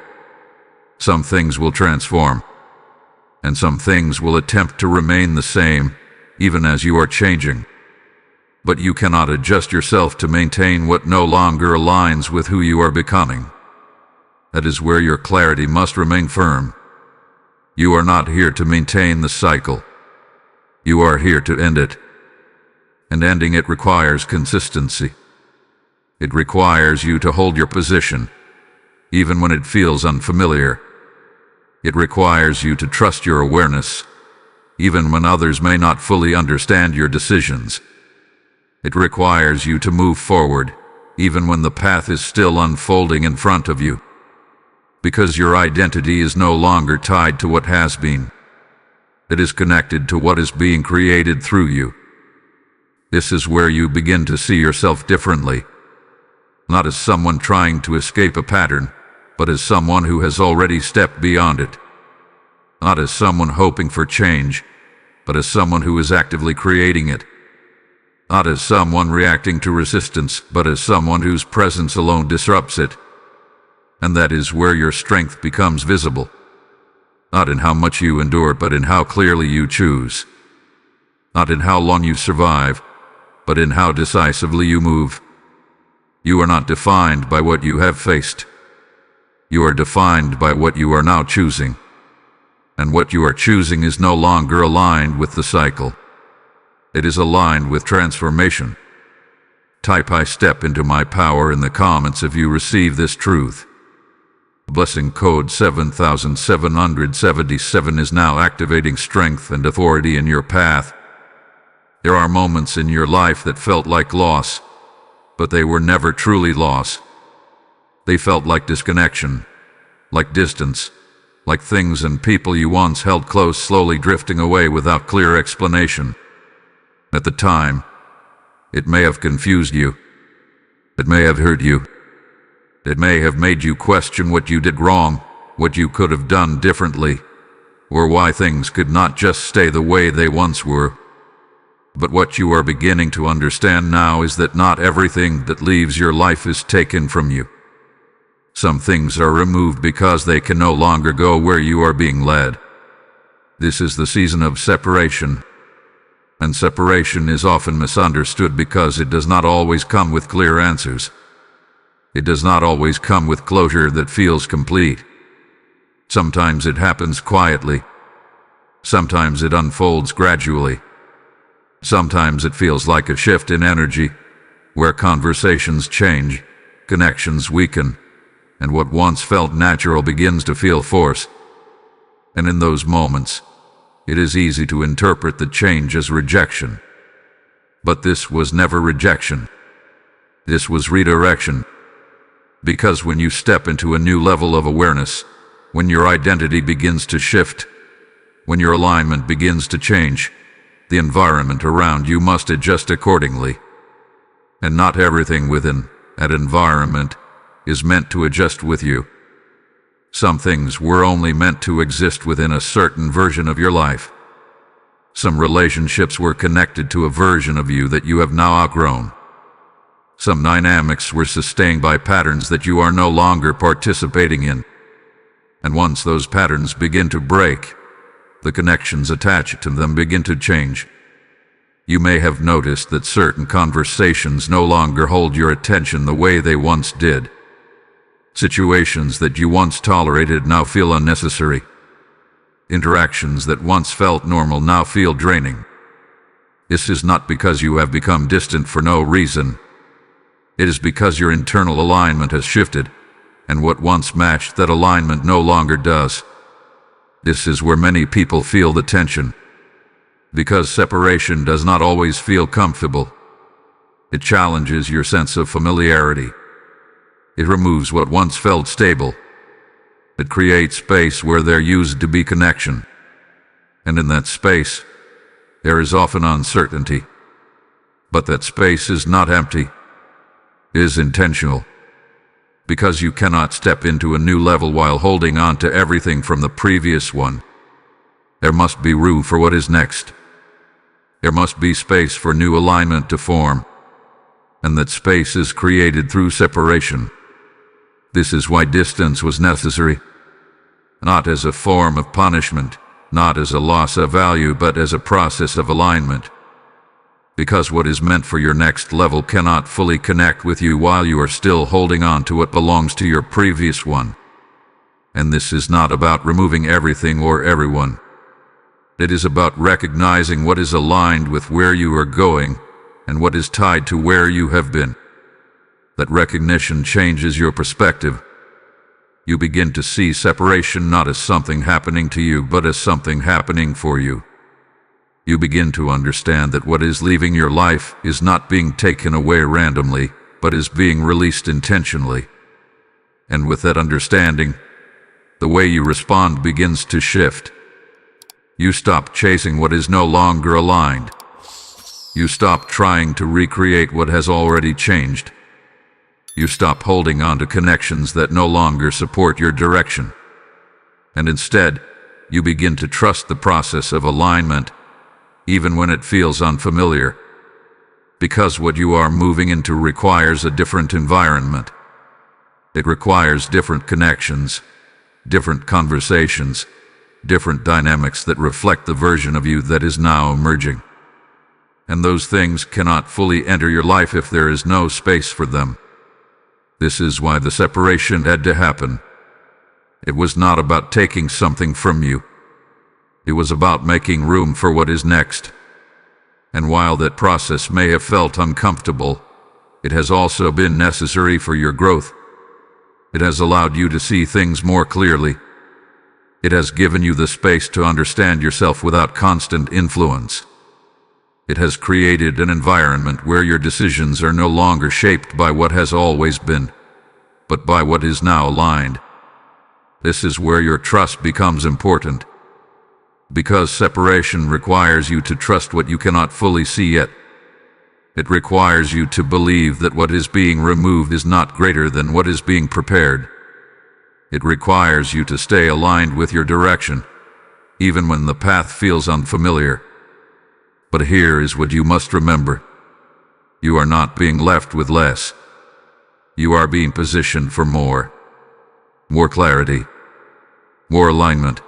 Some things will transform. And some things will attempt to remain the same, even as you are changing. But you cannot adjust yourself to maintain what no longer aligns with who you are becoming. That is where your clarity must remain firm. You are not here to maintain the cycle. You are here to end it. And ending it requires consistency. It requires you to hold your position, even when it feels unfamiliar. It requires you to trust your awareness, even when others may not fully understand your decisions. It requires you to move forward, even when the path is still unfolding in front of you. Because your identity is no longer tied to what has been. It is connected to what is being created through you. This is where you begin to see yourself differently. Not as someone trying to escape a pattern, but as someone who has already stepped beyond it. Not as someone hoping for change, but as someone who is actively creating it. Not as someone reacting to resistance, but as someone whose presence alone disrupts it. And that is where your strength becomes visible. Not in how much you endure, but in how clearly you choose. Not in how long you survive, but in how decisively you move. You are not defined by what you have faced. You are defined by what you are now choosing. And what you are choosing is no longer aligned with the cycle. It is aligned with transformation. Type "I step into my power" in the comments if you receive this truth. Blessing code 7777 is now activating strength and authority in your path. There are moments in your life that felt like loss, but they were never truly loss. They felt like disconnection, like distance, like things and people you once held close slowly drifting away without clear explanation. At the time, it may have confused you. It may have hurt you. It may have made you question what you did wrong, what you could have done differently, or why things could not just stay the way they once were. But what you are beginning to understand now is that not everything that leaves your life is taken from you. Some things are removed because they can no longer go where you are being led. This is the season of separation. And separation is often misunderstood because it does not always come with clear answers. It does not always come with closure that feels complete. Sometimes it happens quietly. Sometimes it unfolds gradually. Sometimes it feels like a shift in energy, where conversations change, connections weaken, and what once felt natural begins to feel forced. And in those moments, it is easy to interpret the change as rejection. But this was never rejection. This was redirection. Because when you step into a new level of awareness, when your identity begins to shift, when your alignment begins to change, the environment around you must adjust accordingly. And not everything within that environment is meant to adjust with you. Some things were only meant to exist within a certain version of your life. Some relationships were connected to a version of you that you have now outgrown. Some dynamics were sustained by patterns that you are no longer participating in. And once those patterns begin to break, the connections attached to them begin to change. You may have noticed that certain conversations no longer hold your attention the way they once did. Situations that you once tolerated now feel unnecessary. Interactions that once felt normal now feel draining. This is not because you have become distant for no reason. It is because your internal alignment has shifted, and what once matched that alignment no longer does. This is where many people feel the tension. Because separation does not always feel comfortable. It challenges your sense of familiarity. It removes what once felt stable. It creates space where there used to be connection. And in that space, there is often uncertainty. But that space is not empty. It is intentional. Because you cannot step into a new level while holding on to everything from the previous one. There must be room for what is next. There must be space for new alignment to form. And that space is created through separation. This is why distance was necessary. Not as a form of punishment, not as a loss of value, but as a process of alignment. Because what is meant for your next level cannot fully connect with you while you are still holding on to what belongs to your previous one. And this is not about removing everything or everyone. It is about recognizing what is aligned with where you are going and what is tied to where you have been. That recognition changes your perspective. You begin to see separation not as something happening to you, but as something happening for you. You begin to understand that what is leaving your life is not being taken away randomly, but is being released intentionally. And with that understanding, the way you respond begins to shift. You stop chasing what is no longer aligned. You stop trying to recreate what has already changed. You stop holding on to connections that no longer support your direction. And instead, you begin to trust the process of alignment, even when it feels unfamiliar. Because what you are moving into requires a different environment. It requires different connections, different conversations, different dynamics that reflect the version of you that is now emerging. And those things cannot fully enter your life if there is no space for them. This is why the separation had to happen. It was not about taking something from you. It was about making room for what is next. And while that process may have felt uncomfortable, it has also been necessary for your growth. It has allowed you to see things more clearly. It has given you the space to understand yourself without constant influence. It has created an environment where your decisions are no longer shaped by what has always been, but by what is now aligned. This is where your trust becomes important. Because separation requires you to trust what you cannot fully see yet. It requires you to believe that what is being removed is not greater than what is being prepared. It requires you to stay aligned with your direction, even when the path feels unfamiliar. But here is what you must remember. You are not being left with less. You are being positioned for more. More clarity, more alignment,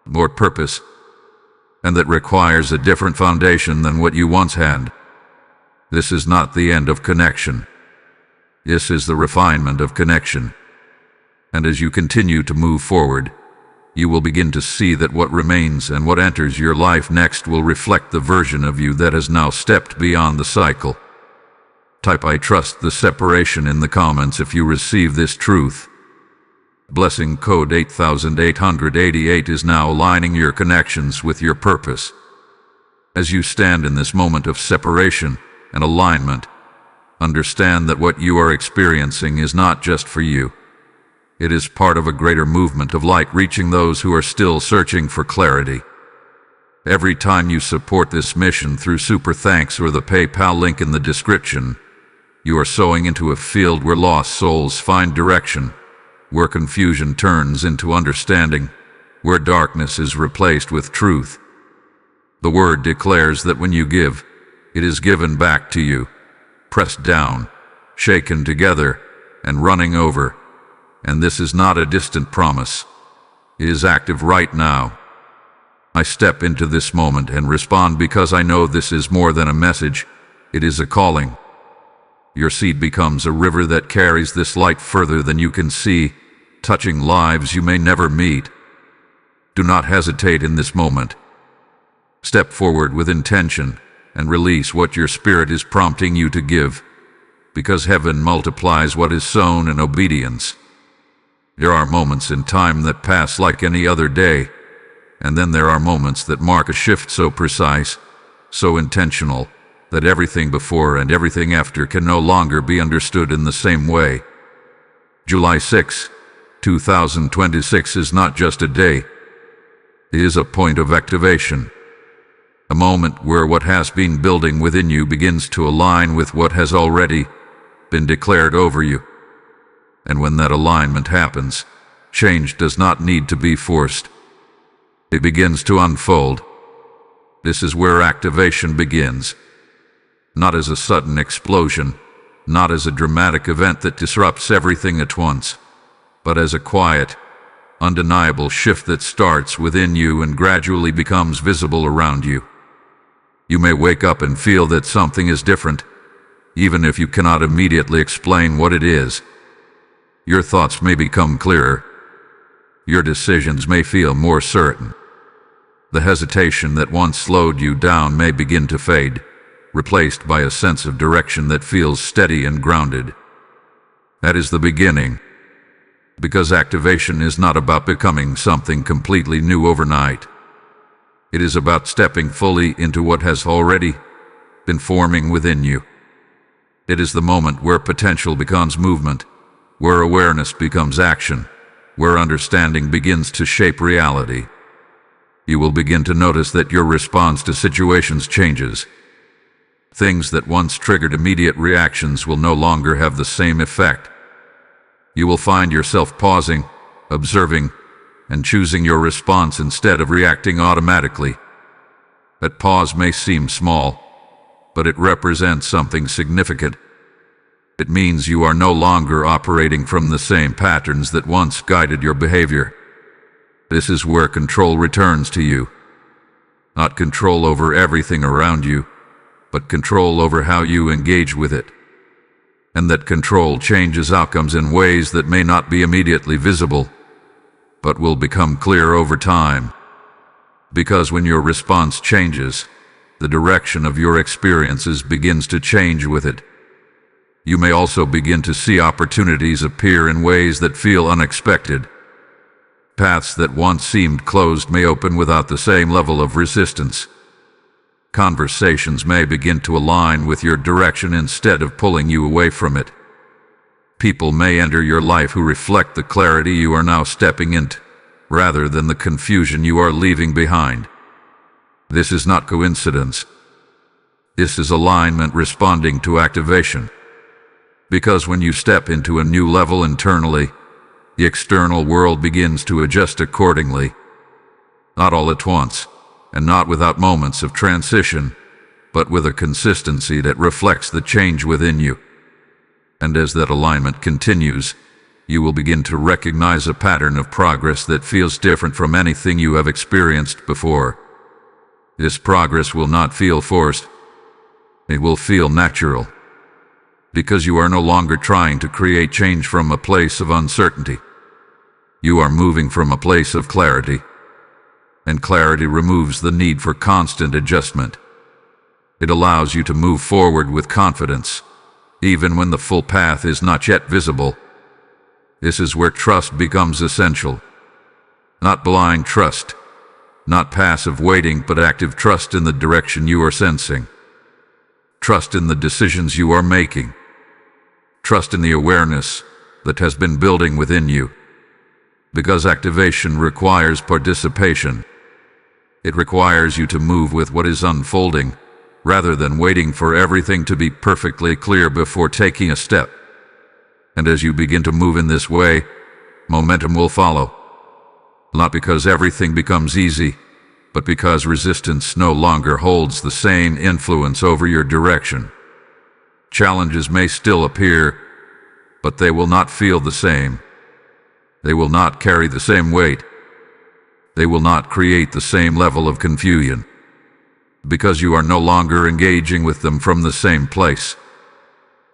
more purpose. And that requires a different foundation than what you once had. This is not the end of connection. This is the refinement of connection. And as you continue to move forward, you will begin to see that what remains and what enters your life next will reflect the version of you that has now stepped beyond the cycle. Type "I trust the separation" in the comments if you receive this truth. Blessing code 8888 is now aligning your connections with your purpose. As you stand in this moment of separation and alignment, understand that what you are experiencing is not just for you. It is part of a greater movement of light reaching those who are still searching for clarity. Every time you support this mission through Super Thanks or the PayPal link in the description, you are sowing into a field where lost souls find direction, where confusion turns into understanding, where darkness is replaced with truth. The word declares that when you give, it is given back to you, pressed down, shaken together, and running over. And this is not a distant promise. It is active right now. I step into this moment and respond because I know this is more than a message. It is a calling. Your seed becomes a river that carries this light further than you can see, touching lives you may never meet. Do not hesitate in this moment. Step forward with intention and release what your spirit is prompting you to give, because heaven multiplies what is sown in obedience. There are moments in time that pass like any other day, and then there are moments that mark a shift so precise, so intentional, that everything before and everything after can no longer be understood in the same way. July 6, 2026 is not just a day. It is a point of activation. A moment where what has been building within you begins to align with what has already been declared over you. And when that alignment happens, change does not need to be forced. It begins to unfold. This is where activation begins. Not as a sudden explosion, not as a dramatic event that disrupts everything at once, but as a quiet, undeniable shift that starts within you and gradually becomes visible around you. You may wake up and feel that something is different, even if you cannot immediately explain what it is. Your thoughts may become clearer. Your decisions may feel more certain. The hesitation that once slowed you down may begin to fade, replaced by a sense of direction that feels steady and grounded. That is the beginning. Because activation is not about becoming something completely new overnight. It is about stepping fully into what has already been forming within you. It is the moment where potential becomes movement, where awareness becomes action, where understanding begins to shape reality. You will begin to notice that your response to situations changes. Things that once triggered immediate reactions will no longer have the same effect. You will find yourself pausing, observing, and choosing your response instead of reacting automatically. That pause may seem small, but it represents something significant. It means you are no longer operating from the same patterns that once guided your behavior. This is where control returns to you. Not control over everything around you, but control over how you engage with it. And that control changes outcomes in ways that may not be immediately visible, but will become clear over time. Because when your response changes, the direction of your experiences begins to change with it. You may also begin to see opportunities appear in ways that feel unexpected. Paths that once seemed closed may open without the same level of resistance. Conversations may begin to align with your direction instead of pulling you away from it. People may enter your life who reflect the clarity you are now stepping into, rather than the confusion you are leaving behind. This is not coincidence. This is alignment responding to activation. Because when you step into a new level internally, the external world begins to adjust accordingly. Not all at once, and not without moments of transition, but with a consistency that reflects the change within you. And as that alignment continues, you will begin to recognize a pattern of progress that feels different from anything you have experienced before. This progress will not feel forced. It will feel natural. Because you are no longer trying to create change from a place of uncertainty. You are moving from a place of clarity. And clarity removes the need for constant adjustment. It allows you to move forward with confidence, even when the full path is not yet visible. This is where trust becomes essential. Not blind trust, not passive waiting, but active trust in the direction you are sensing. Trust in the decisions you are making. Trust in the awareness that has been building within you. Because activation requires participation. It requires you to move with what is unfolding, rather than waiting for everything to be perfectly clear before taking a step. And as you begin to move in this way, momentum will follow. Not because everything becomes easy, but because resistance no longer holds the same influence over your direction. Challenges may still appear, but they will not feel the same. They will not carry the same weight. They will not create the same level of confusion. Because you are no longer engaging with them from the same place.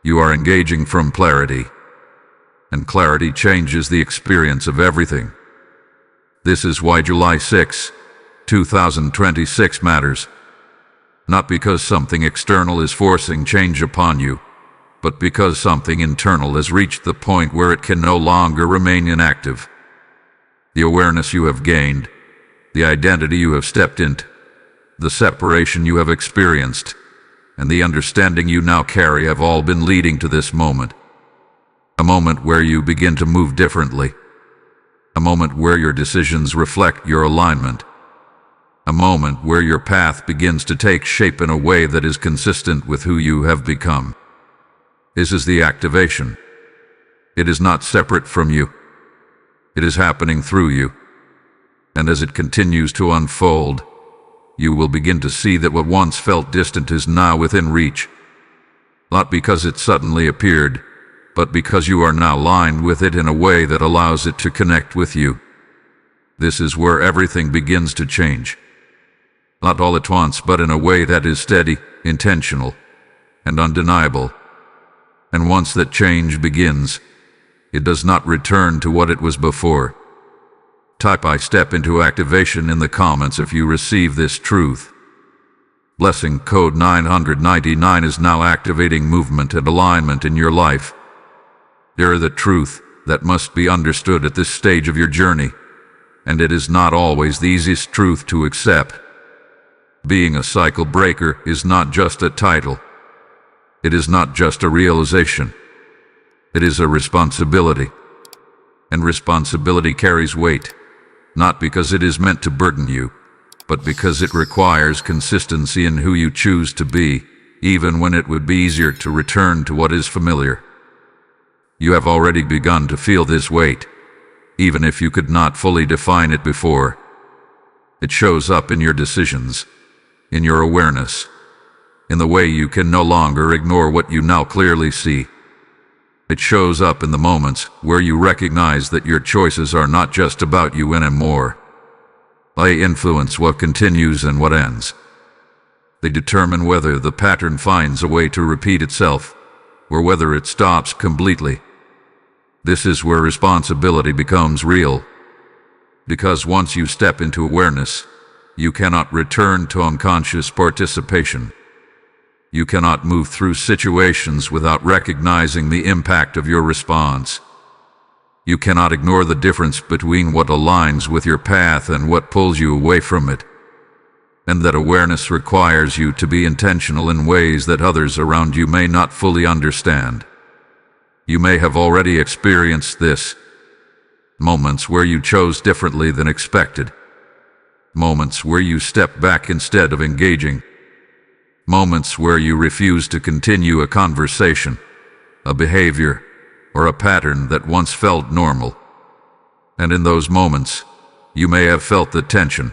You are engaging from clarity. And clarity changes the experience of everything. This is why July 6, 2026 matters. Not because something external is forcing change upon you, but because something internal has reached the point where it can no longer remain inactive. The awareness you have gained, the identity you have stepped into, the separation you have experienced, and the understanding you now carry have all been leading to this moment. A moment where you begin to move differently. A moment where your decisions reflect your alignment. A moment where your path begins to take shape in a way that is consistent with who you have become. This is the activation. It is not separate from you. It is happening through you. And as it continues to unfold, you will begin to see that what once felt distant is now within reach. Not because it suddenly appeared, but because you are now aligned with it in a way that allows it to connect with you. This is where everything begins to change. Not all at once, but in a way that is steady, intentional, and undeniable. And once that change begins, it does not return to what it was before. Type "I step into activation" in the comments if you receive this truth. Blessing code 999 is now activating movement and alignment in your life. There the truth, that must be understood at this stage of your journey, and it is not always the easiest truth to accept. Being a cycle breaker is not just a title. It is not just a realization. It is a responsibility. And responsibility carries weight, not because it is meant to burden you, but because it requires consistency in who you choose to be, even when it would be easier to return to what is familiar. You have already begun to feel this weight, even if you could not fully define it before. It shows up in your decisions, in your awareness, in the way you can no longer ignore what you now clearly see. It shows up in the moments where you recognize that your choices are not just about you anymore. They influence what continues and what ends. They determine whether the pattern finds a way to repeat itself, or whether it stops completely. This is where responsibility becomes real, because once you step into awareness, you cannot return to unconscious participation. You cannot move through situations without recognizing the impact of your response. You cannot ignore the difference between what aligns with your path and what pulls you away from it. And that awareness requires you to be intentional in ways that others around you may not fully understand. You may have already experienced this. Moments where you chose differently than expected. Moments where you stepped back instead of engaging. Moments where you refused to continue a conversation, a behavior, or a pattern that once felt normal. And in those moments, you may have felt the tension.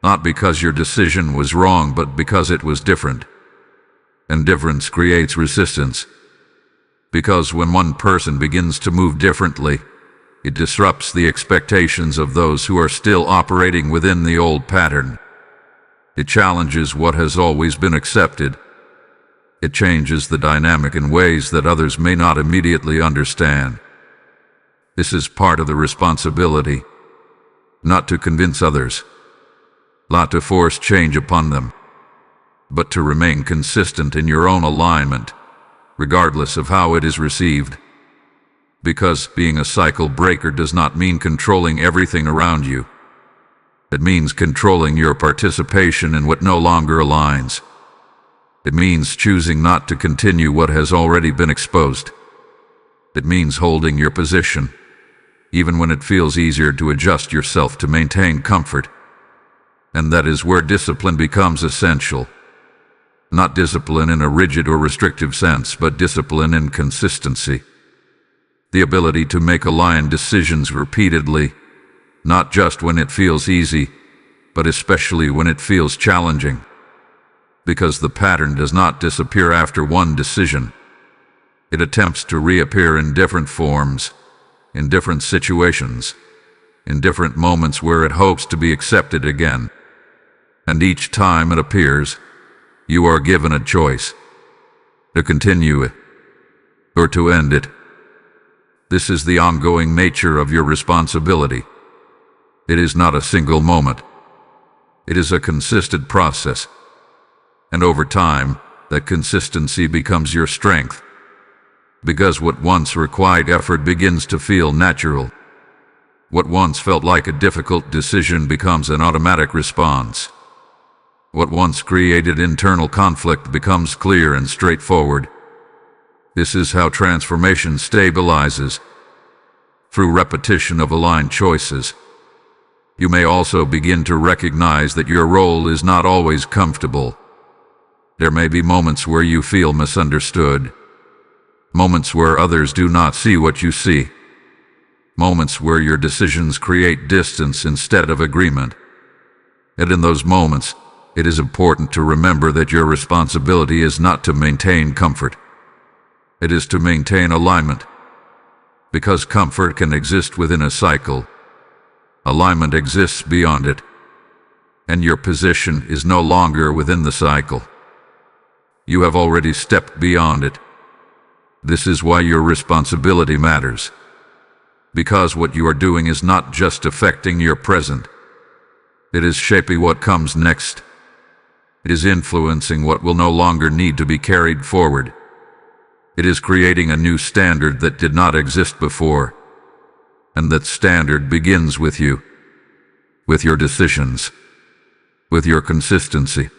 Not because your decision was wrong, but because it was different. And difference creates resistance. Because when one person begins to move differently, it disrupts the expectations of those who are still operating within the old pattern. It challenges what has always been accepted. It changes the dynamic in ways that others may not immediately understand. This is part of the responsibility, not to convince others, not to force change upon them, but to remain consistent in your own alignment, regardless of how it is received. Because being a cycle breaker does not mean controlling everything around you. It means controlling your participation in what no longer aligns. It means choosing not to continue what has already been exposed. It means holding your position, even when it feels easier to adjust yourself to maintain comfort. And that is where discipline becomes essential. Not discipline in a rigid or restrictive sense, but discipline in consistency. The ability to make aligned decisions repeatedly, not just when it feels easy, but especially when it feels challenging. Because the pattern does not disappear after one decision. It attempts to reappear in different forms, in different situations, in different moments where it hopes to be accepted again. And each time it appears, you are given a choice: to continue it, or to end it. This is the ongoing nature of your responsibility. It is not a single moment. It is a consistent process. And over time, that consistency becomes your strength. Because what once required effort begins to feel natural. What once felt like a difficult decision becomes an automatic response. What once created internal conflict becomes clear and straightforward. This is how transformation stabilizes. Through repetition of aligned choices. You may also begin to recognize that your role is not always comfortable. There may be moments where you feel misunderstood. Moments where others do not see what you see. Moments where your decisions create distance instead of agreement. And in those moments, it is important to remember that your responsibility is not to maintain comfort. It is to maintain alignment. Because comfort can exist within a cycle, alignment exists beyond it, and your position is no longer within the cycle. You have already stepped beyond it. This is why your responsibility matters. Because what you are doing is not just affecting your present. It is shaping what comes next. It is influencing what will no longer need to be carried forward. It is creating a new standard that did not exist before. And that standard begins with you, with your decisions, with your consistency,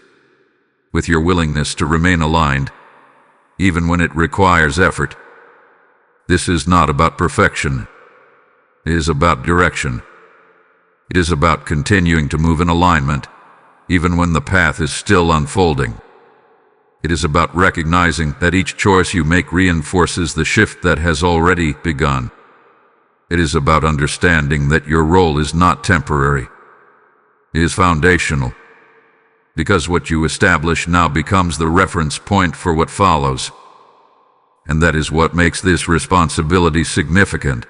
with your willingness to remain aligned, even when it requires effort. This is not about perfection. It is about direction. It is about continuing to move in alignment, even when the path is still unfolding. It is about recognizing that each choice you make reinforces the shift that has already begun. It is about understanding that your role is not temporary. It is foundational, because what you establish now becomes the reference point for what follows. And that is what makes this responsibility significant,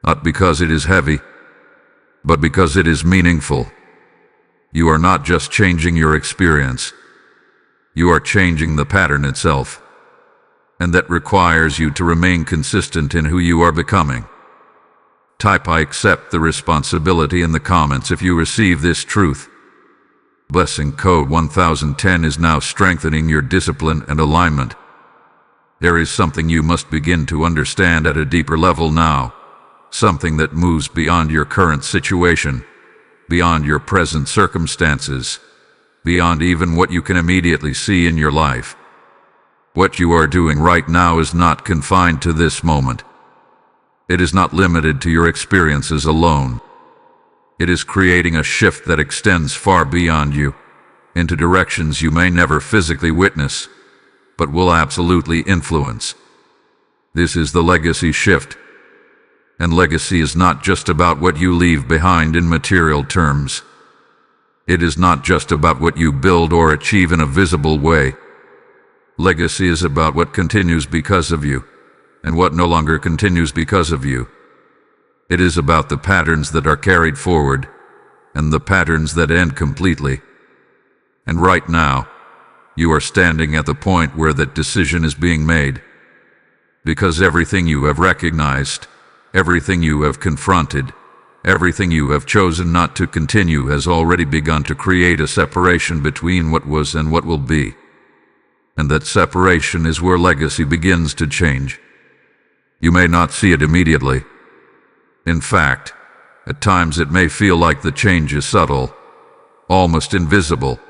not because it is heavy, but because it is meaningful. You are not just changing your experience, you are changing the pattern itself, and that requires you to remain consistent in who you are becoming. Type "I accept the responsibility" in the comments if you receive this truth. Blessing Code 1010 is now strengthening your discipline and alignment. There is something you must begin to understand at a deeper level now, something that moves beyond your current situation, beyond your present circumstances, beyond even what you can immediately see in your life. What you are doing right now is not confined to this moment. It is not limited to your experiences alone. It is creating a shift that extends far beyond you, into directions you may never physically witness, but will absolutely influence. This is the legacy shift. And legacy is not just about what you leave behind in material terms. It is not just about what you build or achieve in a visible way. Legacy is about what continues because of you, and what no longer continues because of you. It is about the patterns that are carried forward, and the patterns that end completely. And right now, you are standing at the point where that decision is being made. Because everything you have recognized, everything you have confronted, everything you have chosen not to continue has already begun to create a separation between what was and what will be. And that separation is where legacy begins to change. You may not see it immediately. In fact, at times it may feel like the change is subtle, almost invisible.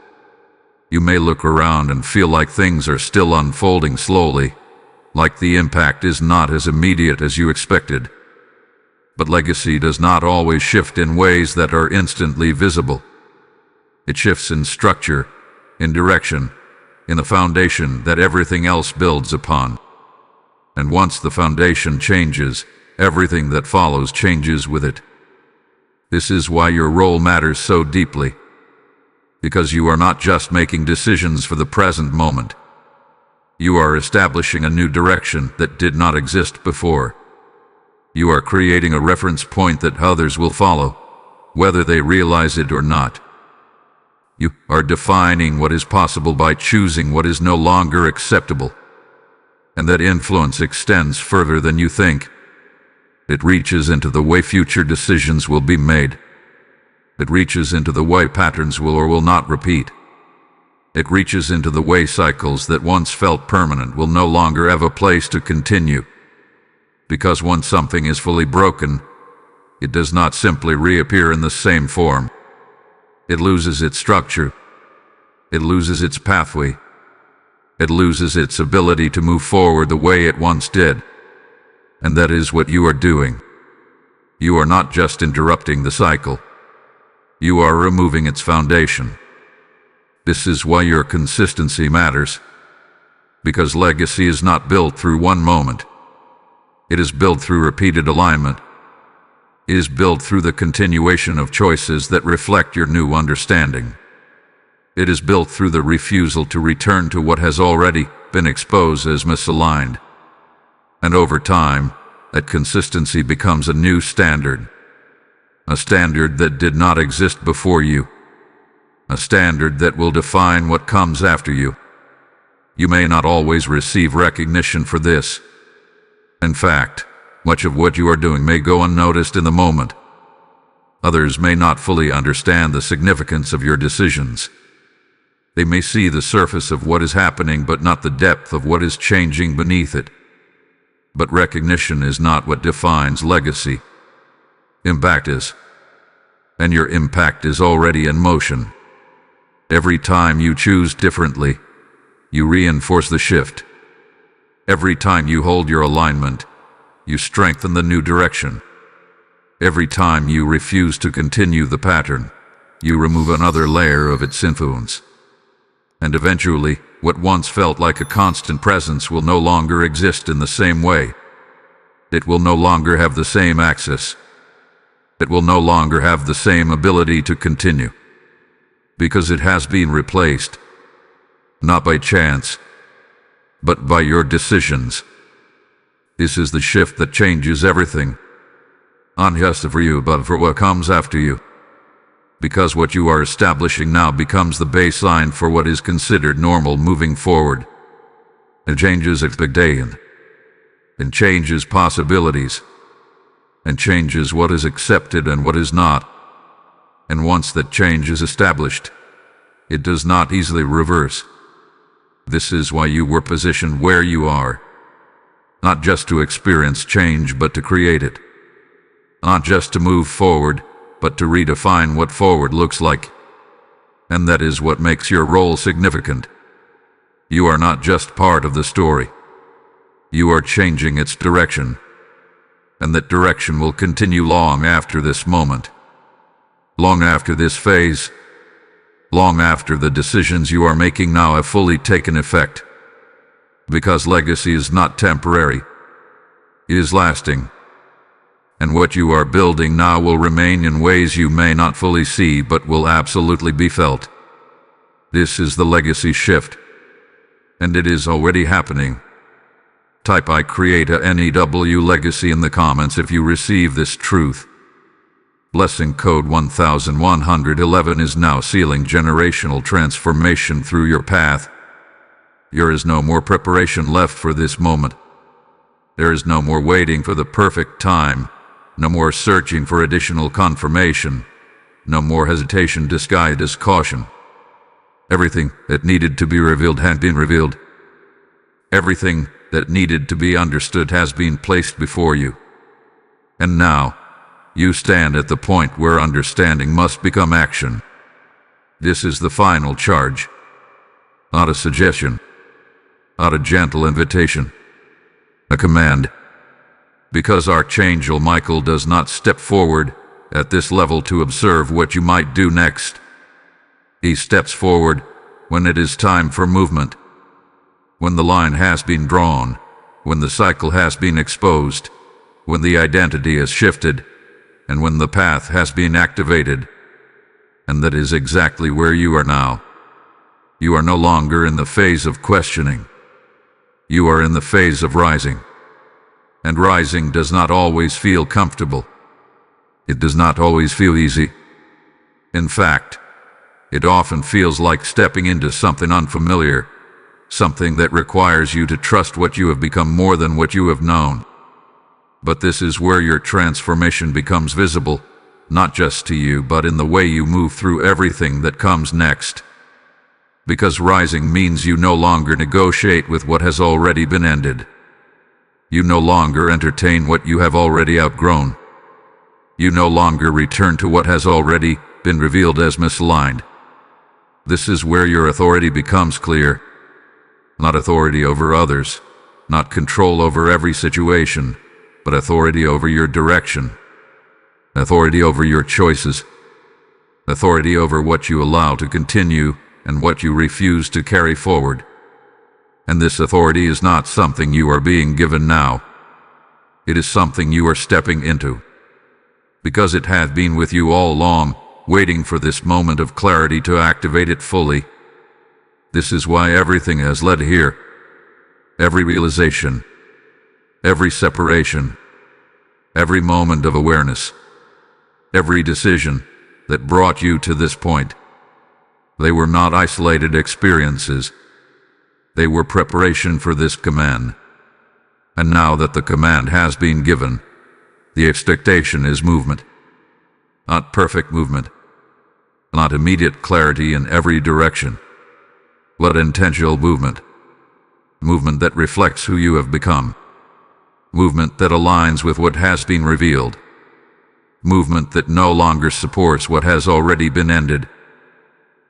You may look around and feel like things are still unfolding slowly, like the impact is not as immediate as you expected. But legacy does not always shift in ways that are instantly visible. It shifts in structure, in direction, in the foundation that everything else builds upon. And once the foundation changes, everything that follows changes with it. This is why your role matters so deeply. Because you are not just making decisions for the present moment. You are establishing a new direction that did not exist before. You are creating a reference point that others will follow, whether they realize it or not. You are defining what is possible by choosing what is no longer acceptable. And that influence extends further than you think. It reaches into the way future decisions will be made. It reaches into the way patterns will or will not repeat. It reaches into the way cycles that once felt permanent will no longer have a place to continue. Because once something is fully broken, it does not simply reappear in the same form. It loses its structure. It loses its pathway. It loses its ability to move forward the way it once did. And that is what you are doing. You are not just interrupting the cycle. You are removing its foundation. This is why your consistency matters. Because legacy is not built through one moment. It is built through repeated alignment. It is built through the continuation of choices that reflect your new understanding. It is built through the refusal to return to what has already been exposed as misaligned. And over time, that consistency becomes a new standard. A standard that did not exist before you. A standard that will define what comes after you. You may not always receive recognition for this. In fact, much of what you are doing may go unnoticed in the moment. Others may not fully understand the significance of your decisions. They may see the surface of what is happening but not the depth depth of what is changing beneath it. But recognition is not what defines legacy. Impact is. And your impact is already in motion. Every time you choose differently, you reinforce the shift. Every time you hold your alignment, you strengthen the new direction. Every time you refuse to continue the pattern, you remove another layer of its influence. And eventually, what once felt like a constant presence will no longer exist in the same way. It will no longer have the same access. It will no longer have the same ability to continue. Because it has been replaced, not by chance, but by your decisions. This is the shift that changes everything. Not just for you, but for what comes after you. Because what you are establishing now becomes the baseline for what is considered normal moving forward. It changes expectation. It changes possibilities. And changes what is accepted and what is not. And once that change is established, it does not easily reverse. This is why you were positioned where you are. Not just to experience change, but to create it. Not just to move forward, but to redefine what forward looks like. And that is what makes your role significant. You are not just part of the story. You are changing its direction. And that direction will continue long after this moment. Long after this phase. Long after the decisions you are making now have fully taken effect. Because legacy is not temporary. It is lasting. And what you are building now will remain in ways you may not fully see but will absolutely be felt. This is the legacy shift. And it is already happening. Type I create a NEW legacy in the comments if you receive this truth. Blessing code 1111 is now sealing generational transformation through your path. There is no more preparation left for this moment. There is no more waiting for the perfect time. No more searching for additional confirmation. No more hesitation disguised as caution. Everything that needed to be revealed had been revealed. Everything that needed to be understood has been placed before you. And now, you stand at the point where understanding must become action. This is the final charge. Not a suggestion. Not a gentle invitation. A command. Because Archangel Michael does not step forward at this level to observe what you might do next. He steps forward when it is time for movement. When the line has been drawn. When the cycle has been exposed. When the identity has shifted. And when the path has been activated. And that is exactly where you are now. You are no longer in the phase of questioning. You are in the phase of rising. And rising does not always feel comfortable. It does not always feel easy. In fact, it often feels like stepping into something unfamiliar, something that requires you to trust what you have become more than what you have known. But this is where your transformation becomes visible, not just to you, but in the way you move through everything that comes next. Because rising means you no longer negotiate with what has already been ended. You no longer entertain what you have already outgrown. You no longer return to what has already been revealed as misaligned. This is where your authority becomes clear. Not authority over others, not control over every situation, but authority over your direction. Authority over your choices. Authority over what you allow to continue and what you refuse to carry forward. And this authority is not something you are being given now. It is something you are stepping into. Because it has been with you all along, waiting for this moment of clarity to activate it fully. This is why everything has led here. Every realization, every separation, every moment of awareness, every decision that brought you to this point. They were not isolated experiences. They were preparation for this command. And now that the command has been given, the expectation is movement. Not perfect movement. Not immediate clarity in every direction, but intentional movement. movement that reflects who you have become, movement that aligns with what has been revealed, movement that no longer supports what has already been ended,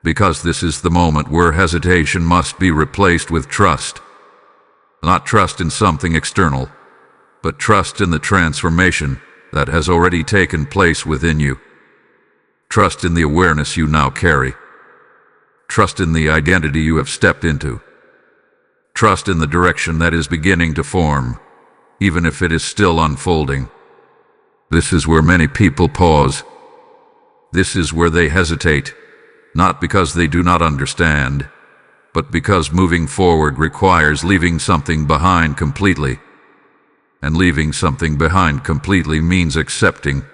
because this is the moment where hesitation must be replaced with trust. Not trust in something external, but trust in the transformation that has already taken place within you. Trust in the awareness you now carry. Trust in the identity you have stepped into. Trust in the direction that is beginning to form, even if it is still unfolding. This is where many people pause. This is where they hesitate, not because they do not understand, but because moving forward requires leaving something behind completely. And leaving something behind completely means accepting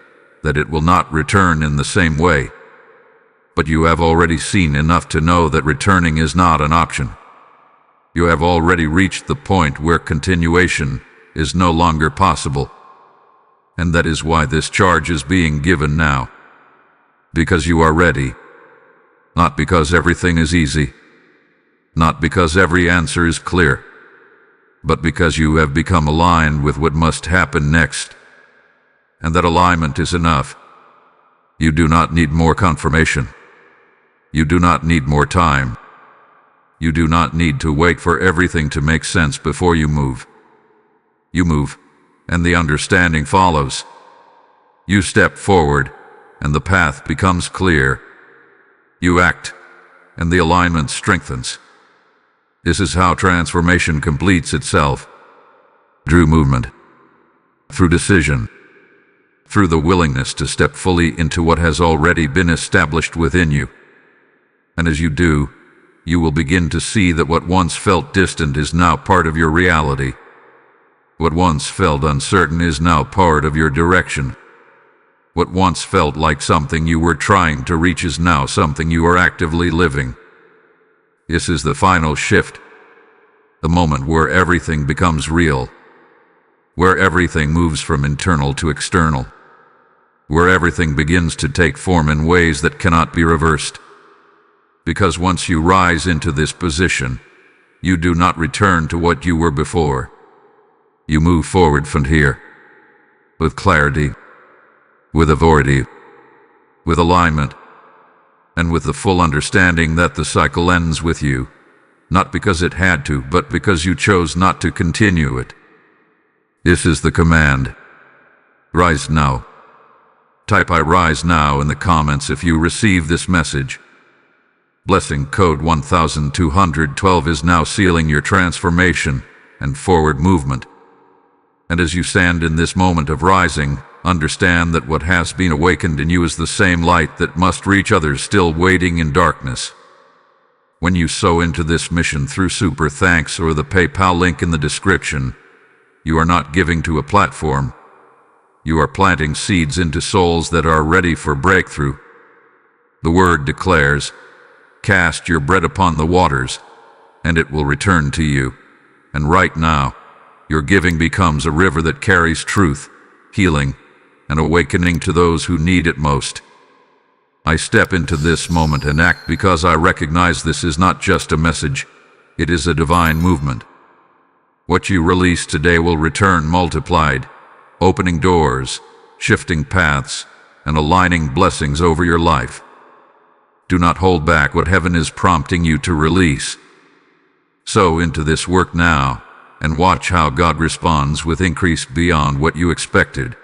that it will not return in the same way. But you have already seen enough to know that returning is not an option. You have already reached the point where continuation is no longer possible. And that is why this charge is being given now. Because you are ready. Not because everything is easy. Not because every answer is clear. But because you have become aligned with what must happen next. And that alignment is enough. You do not need more confirmation. You do not need more time. You do not need to wait for everything to make sense before you move. You move, and the understanding follows. You step forward, and the path becomes clear. You act, and the alignment strengthens. This is how transformation completes itself. Through movement. Through decision. Through the willingness to step fully into what has already been established within you. And as you do, you will begin to see that what once felt distant is now part of your reality. What once felt uncertain is now part of your direction. What once felt like something you were trying to reach is now something you are actively living. This is the final shift. The moment where everything becomes real. Where everything moves from internal to external. Where everything begins to take form in ways that cannot be reversed. Because once you rise into this position, you do not return to what you were before. You move forward from here. With clarity. With authority. With alignment. And with the full understanding that the cycle ends with you. Not because it had to, but because you chose not to continue it. This is the command. Rise now. Type "I rise now" in the comments if you receive this message. Blessing code 1212 is now sealing your transformation and forward movement. And as you stand in this moment of rising, understand that what has been awakened in you is the same light that must reach others still waiting in darkness. When you sow into this mission through Super Thanks or the PayPal link in the description, you are not giving to a platform. You are planting seeds into souls that are ready for breakthrough. The word declares, "Cast your bread upon the waters, and it will return to you." And right now, your giving becomes a river that carries truth, healing, and awakening to those who need it most. I step into this moment and act because I recognize this is not just a message, it is a divine movement. What you release today will return multiplied, opening doors, shifting paths, and aligning blessings over your life. Do not hold back what heaven is prompting you to release. Sow into this work now, and watch how God responds with increase beyond what you expected.